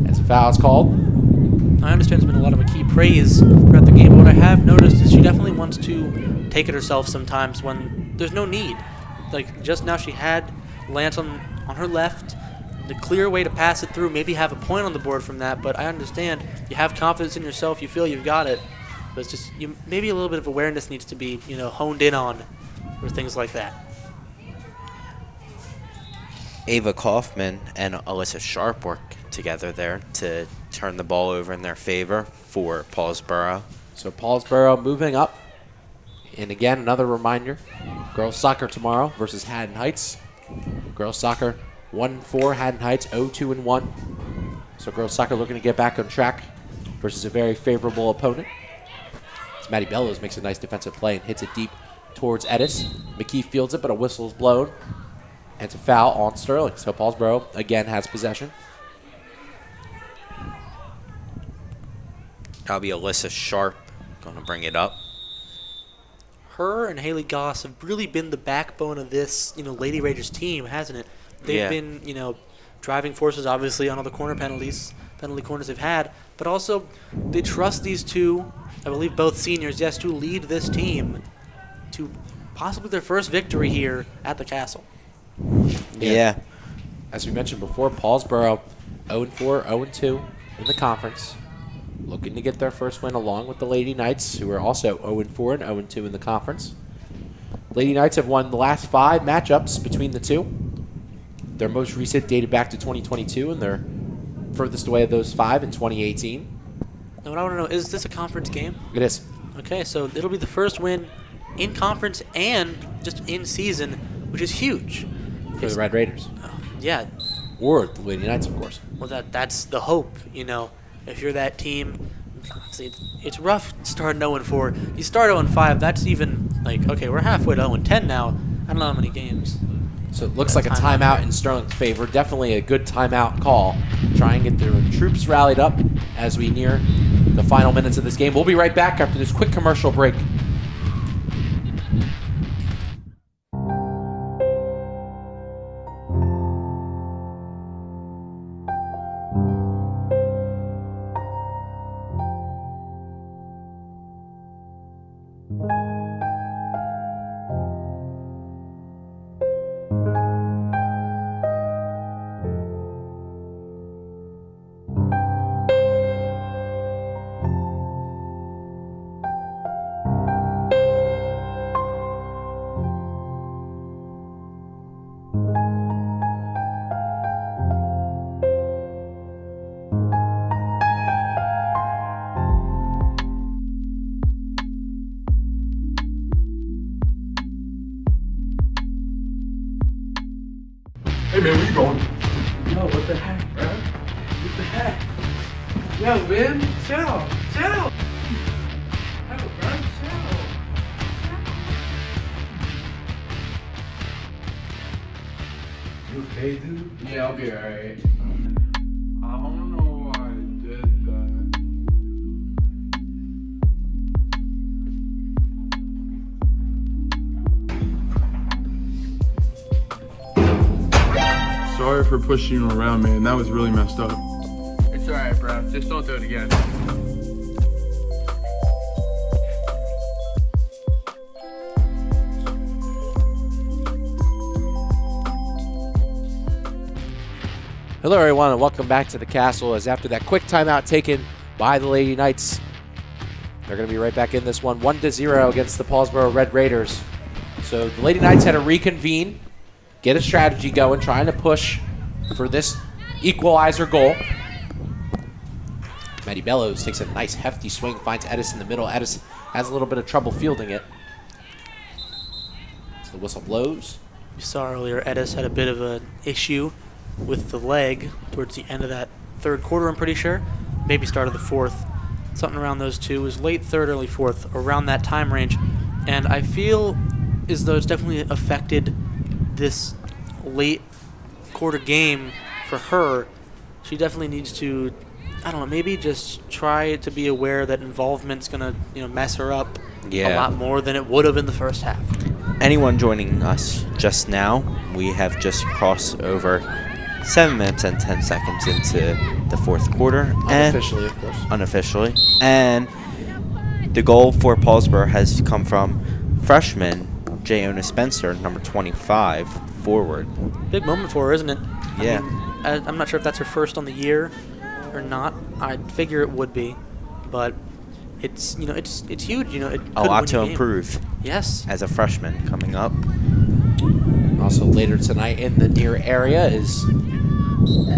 As a foul is called. I understand there's been a lot of McKee praise throughout the game, but what I have noticed is she definitely wants to take it herself sometimes when there's no need. Like just now she had Lance on her left. The clear way to pass it through, maybe have a point on the board from that, but I understand you have confidence in yourself, you feel you've got it, but it's just maybe a little bit of awareness needs to be honed in on for things like that. Ava Kaufman and Alyssa Sharp work together there to turn the ball over in their favor for Paulsboro. So Paulsboro moving up. And again, another reminder, girls soccer tomorrow versus Haddon Heights. Girls soccer 1-4, Haddon Heights 0-2-1. So girls soccer looking to get back on track versus a very favorable opponent. As Maddie Bellows makes a nice defensive play and hits it deep towards Edis. McKee fields it, but a whistle is blown. And it's a foul on Sterling. So Paulsboro again has possession. That'll be Alyssa Sharp going to bring it up. Her and Haley Goss have really been the backbone of this, Lady Raiders team, hasn't it? They've been, driving forces, obviously, on all the penalty corners they've had, but also they trust these two, I believe both seniors, to lead this team to possibly their first victory here at the Castle. Yeah. As we mentioned before, Paulsboro 0-4, 0-2 in the conference. Looking to get their first win along with the Lady Knights, who are also 0-4 and 0-2 in the conference. Lady Knights have won the last 5 matchups between the two. Their most recent dated back to 2022, and their furthest away of those 5 in 2018. Now, what I want to know, is this a conference game? It is. Okay, so it'll be the first win in conference and just in season, which is huge. For the Red Raiders. Yeah. Or the Lady Knights, of course. Well, that's the hope, If you're that team, obviously it's rough starting 0-4. You start 0-5, that's even like, okay, we're halfway to 0-10 now. I don't know how many games. So it looks like a timeout in Sterling's favor. Definitely a good timeout call. Try and get the troops rallied up as we near the final minutes of this game. We'll be right back after this quick commercial break. Hey man, where you going? Yo, what the heck, bro? What the heck? Yo, man, chill. Yo, bro, chill. You okay, dude? Yeah, I'll be alright. I don't know why I did that. Sorry for pushing you around, man. That was really messed up. It's alright, bro. Just don't do it again. Hello, everyone, and welcome back to the Castle. As after that quick timeout taken by the Lady Knights, they're going to be right back in this one, 1-0 against the Paulsboro Red Raiders. So the Lady Knights had to reconvene, get a strategy going, trying to push for this equalizer goal. Maddie Bellows takes a nice hefty swing, finds Edis in the middle. Edis has a little bit of trouble fielding it. So the whistle blows. You saw earlier, Edis had a bit of an issue with the leg towards the end of that third quarter, I'm pretty sure. Maybe start of the fourth. Something around those two. It was late third, early fourth, around that time range. And I feel as though it's definitely affected this late quarter game for her. She definitely needs to, I don't know, maybe just try to be aware that involvement's going to, mess her up a lot more than it would have in the first half. Anyone joining us just now, we have just crossed over 7 minutes and 10 seconds into the fourth quarter. Unofficially, of course. Unofficially. And the goal for Paulsboro has come from freshman Jayona Spencer, number 25, forward. Big moment for her, isn't it? Yeah. I mean, I'm not sure if that's her first on the year or not. I'd figure it would be. But it's, it's huge. It A lot could to win you a game. improve. Yes. As a freshman coming up. Also later tonight in the near area is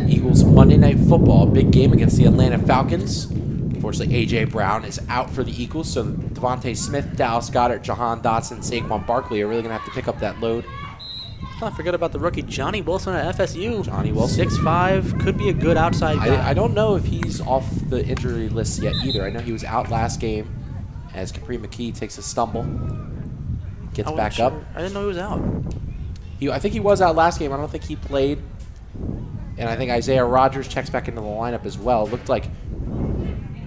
Eagles Monday Night Football. Big game against the Atlanta Falcons. Unfortunately, A.J. Brown is out for the Eagles, so Devontae Smith, Dallas Goedert, Jahan Dotson, Saquon Barkley are really going to have to pick up that load. Not forget about the rookie Johnny Wilson at FSU. Johnny Wilson. 6'5", could be a good outside guy. I don't know if he's off the injury list yet either. I know he was out last game as Capri McKee takes a stumble. Gets back up. I didn't know he was out. I think he was out last game. I don't think he played. And I think Isaiah Rodgers checks back into the lineup as well. It looked like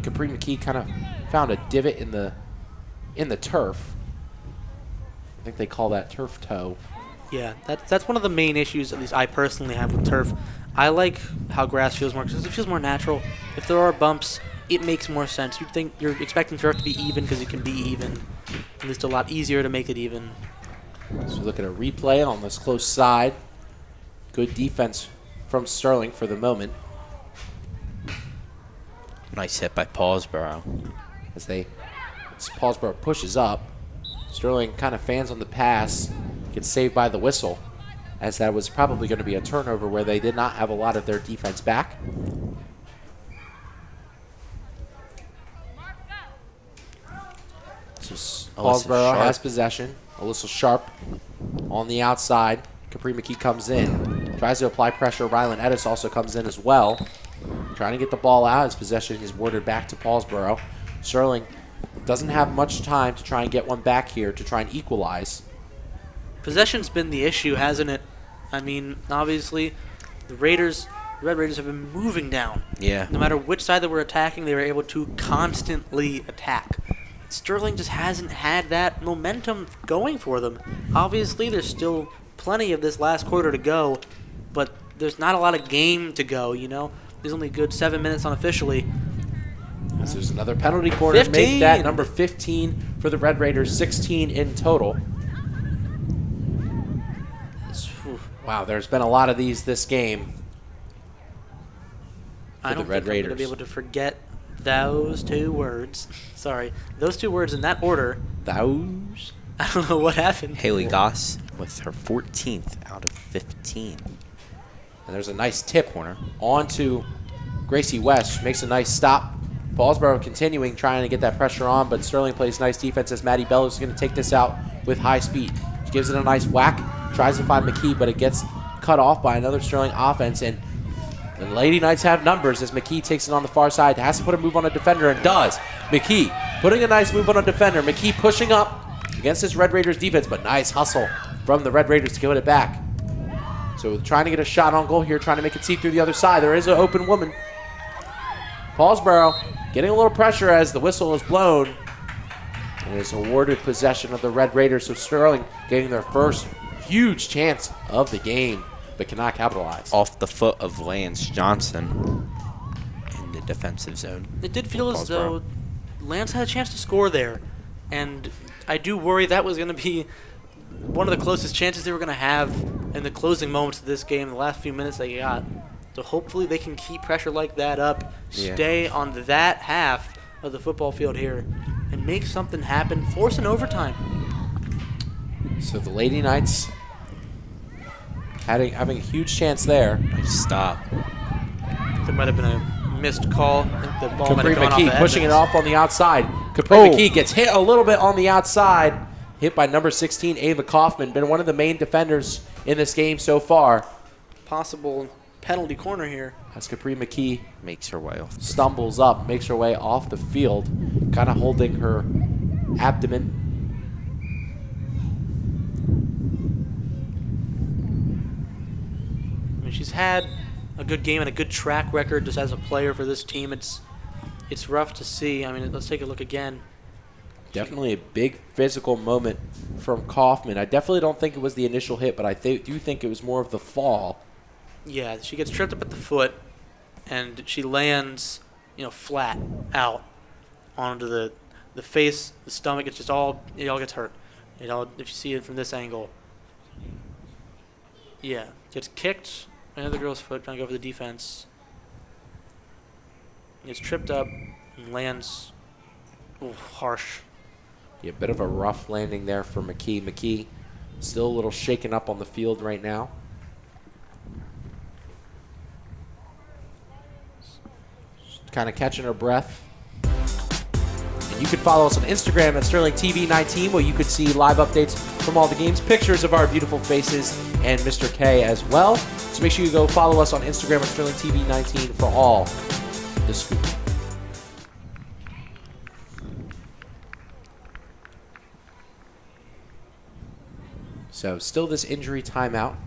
Capri McKee kind of found a divot in the turf. I think they call that turf toe. Yeah, that's one of the main issues, at least I personally have with turf. I like how grass feels more because it feels more natural. If there are bumps, it makes more sense. You'd think you're expecting turf to be even because it can be even. At least a lot easier to make it even. So look at a replay on this close side. Good defense from Sterling for the moment. Nice hit by Paulsboro. As Paulsboro pushes up. Sterling kind of fans on the pass. Gets saved by the whistle, as that was probably going to be a turnover where they did not have a lot of their defense back. So Paulsboro has possession. Alyssa Sharp on the outside. Capri McKee comes in. Tries to apply pressure. Rylan Edis also comes in as well. Trying to get the ball out. His possession is warded back to Paulsboro. Sterling doesn't have much time to try and get one back here to try and equalize. Possession's been the issue, hasn't it? I mean, obviously, the Red Raiders have been moving down. Yeah. No matter which side that we're attacking, they were able to constantly attack. Sterling just hasn't had that momentum going for them. Obviously, there's still plenty of this last quarter to go, but there's not a lot of game to go, you know? There's only a good 7 minutes unofficially. As there's another penalty corner. 15. Make that number 15 for the Red Raiders, 16 in total. Wow, there's been a lot of these this game. I don't think I'm going to be able to forget those two words. Sorry. Those two words in that order. Those? I don't know what happened. Haley Goss with her 14th out of 15. And there's a nice tip corner onto Gracie West. Makes a nice stop. Paulsboro continuing, trying to get that pressure on, but Sterling plays nice defense as Maddie Bell is going to take this out with high speed. She gives it a nice whack. Tries to find McKee, but it gets cut off by another Sterling offense. And the Lady Knights have numbers as McKee takes it on the far side. Has to put a move on a defender and does. McKee putting a nice move on a defender. McKee pushing up against this Red Raiders defense, but nice hustle from the Red Raiders to give it back. So trying to get a shot on goal here, trying to make it see through the other side. There is an open woman. Paulsboro getting a little pressure as the whistle is blown. And is awarded possession of the Red Raiders. So Sterling getting their first huge chance of the game, but cannot capitalize. Off the foot of Lance Johnson in the defensive zone. It did feel as though Lance had a chance to score there, and I do worry that was going to be one of the closest chances they were going to have in the closing moments of this game, the last few minutes they got. So hopefully they can keep pressure like that up, stay on that half of the football field here, and make something happen, force an overtime. So the Lady Knights having a huge chance there. Nice stop. There might have been a missed call. I think the ball might Capri have gone off McKee the pushing it edges. off on the outside. Capri McKee gets hit a little bit on the outside. Hit by number 16, Ava Kaufman. Been one of the main defenders in this game so far. Possible penalty corner here. As Capri McKee makes her way off. Stumbles up, makes her way off the field, kind of holding her abdomen. I mean, she's had a good game and a good track record just as a player for this team. It's rough to see. I mean, let's take a look again. Definitely a big physical moment from Kaufman. I definitely don't think it was the initial hit, but I do think it was more of the fall. Yeah, she gets tripped up at the foot, and she lands, flat out onto the face, the stomach. It all gets hurt. If you see it from this angle. Yeah, gets kicked. Another girl's foot trying to go for the defense. Gets tripped up and lands. Ooh, harsh. Yeah, a bit of a rough landing there for McKee. McKee Still a little shaken up on the field right now. Kind of catching her breath. And you can follow us on Instagram at SterlingTV19, where you could see live updates from all the games, pictures of our beautiful faces, and Mr. K as well. So make sure you go follow us on Instagram at SterlingTV19 for all the scoop. So still this injury timeout.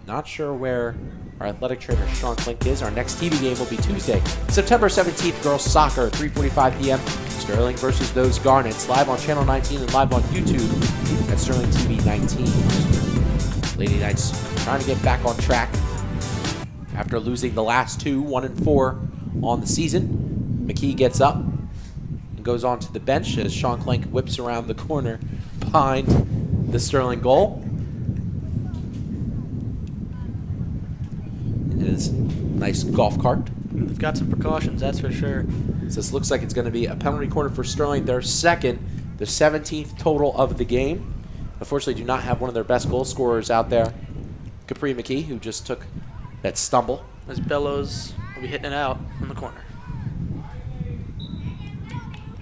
Not sure where our athletic trainer Sean Klink is. Our next TV game will be Tuesday, September 17th, girls soccer, 3:45 p.m. Sterling versus those Garnets, live on Channel 19 and live on YouTube at Sterling TV 19. Lady Knights trying to get back on track after losing the last two, 1-4 on the season. McKee gets up and goes on to the bench as Sean Klink whips around the corner behind the Sterling goal. It is a nice golf cart. They've got some precautions, that's for sure. So this looks like it's going to be a penalty corner for Sterling, their second, the 17th total of the game. Unfortunately, do not have one of their best goal scorers out there, Capri McKee, who just took that stumble. As Bellows will be hitting it out from the corner.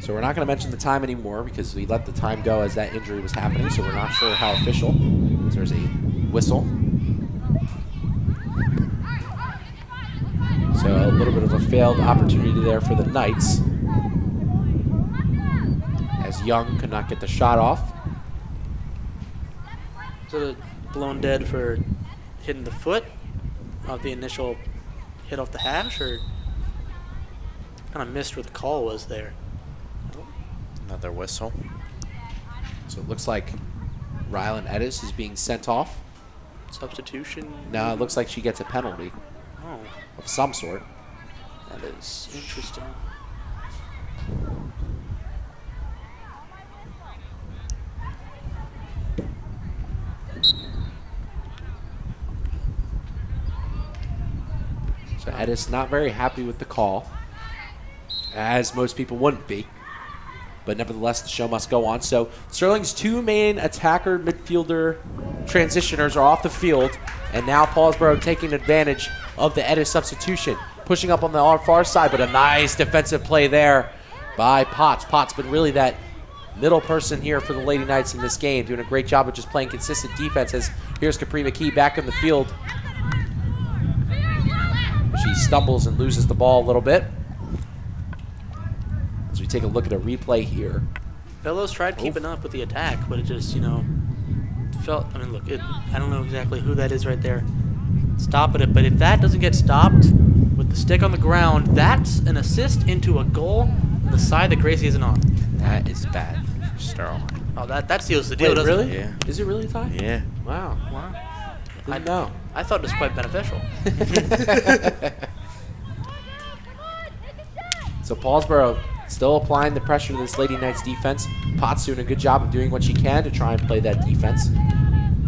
So we're not going to mention the time anymore because we let the time go as that injury was happening, so we're not sure how official. So there's a whistle. So a little bit of a failed opportunity there for the Knights, as Young could not get the shot off. Is it blown dead for hitting the foot of the initial hit off the hash, or kind of missed where the call was there? Another whistle. So it looks like Rylan Edis is being sent off. Substitution? No, it looks like she gets a penalty. Oh. Of some sort. That is interesting. So Edis not very happy with the call, as most people wouldn't be. But nevertheless, the show must go on. So Sterling's two main attacker midfielder transitioners are off the field, and now Paulsboro taking advantage of the Edis substitution. Pushing up on the far side, but a nice defensive play there by Potts. Potts been really that middle person here for the Lady Knights in this game, doing a great job of just playing consistent defense. As here's Capri McKee back in the field. She stumbles and loses the ball a little bit. As we take a look at a replay here. Bellows tried keeping up with the attack, but it just, felt, I mean, look, I don't know exactly who that is right there stopping it, but if that doesn't get stopped with the stick on the ground, that's an assist into a goal on the side that Gracie isn't on. That is bad for Sterling. Oh, that seals the deal, Wait, doesn't really? it? Yeah. Is it really a tie? Yeah. Wow. Didn't know. I thought it was quite beneficial. So Paulsboro still applying the pressure to this Lady Knights defense. Potts doing a good job of doing what she can to try and play that defense.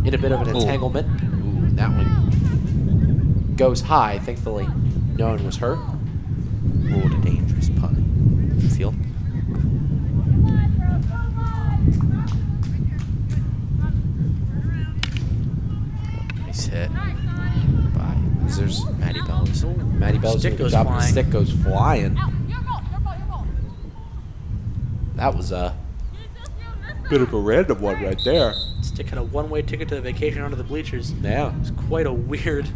In a bit of an entanglement. Ooh, that one goes high. Thankfully, no one was hurt. Ruled a dangerous punt. Field. Nice hit by There's Maddie Bellows. Maddie Bellows doing a good job. The stick goes flying. That was a bit of a random one right there. Stick had a one-way ticket to the vacation under the bleachers. Yeah. It was quite a weird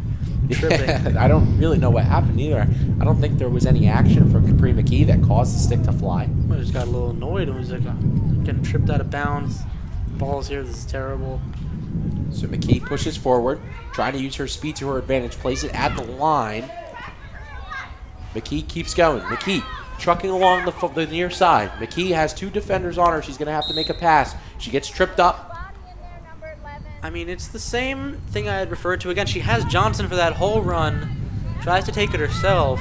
tripping. Yeah, I don't really know what happened either. I don't think there was any action from Capri McKee that caused the stick to fly. I just got a little annoyed and was like, getting tripped out of bounds. Ball's here, this is terrible. So McKee pushes forward, trying to use her speed to her advantage, plays it at the line. McKee keeps going. McKee trucking along the near side. McKee has two defenders on her. She's going to have to make a pass. She gets tripped up. I mean, it's the same thing I had referred to. Again, she has Johnson for that whole run, tries to take it herself,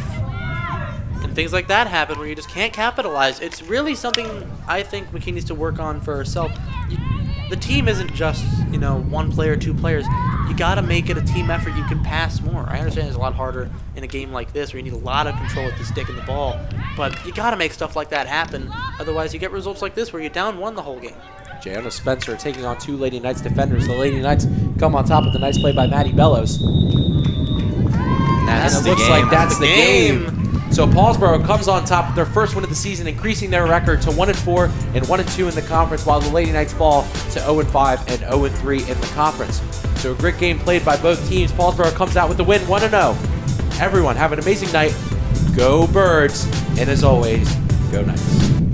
and things like that happen where you just can't capitalize. It's really something I think McKee needs to work on for herself. The team isn't just, one player, two players. You got to make it a team effort. You can pass more. I understand it's a lot harder in a game like this where you need a lot of control with the stick and the ball, but you got to make stuff like that happen. Otherwise, you get results like this where you're down one the whole game. Jayana Spencer taking on two Lady Knights defenders. The Lady Knights come on top with a nice play by Maddie Bellows. And it looks like that's the game. So Paulsboro comes on top with their first win of the season, increasing their record to 1-4 and 1-2 in the conference, while the Lady Knights fall to 0-5 and 0-3 in the conference. So a great game played by both teams. Paulsboro comes out with the win, 1-0. Everyone have an amazing night. Go Birds, and as always, go Knights.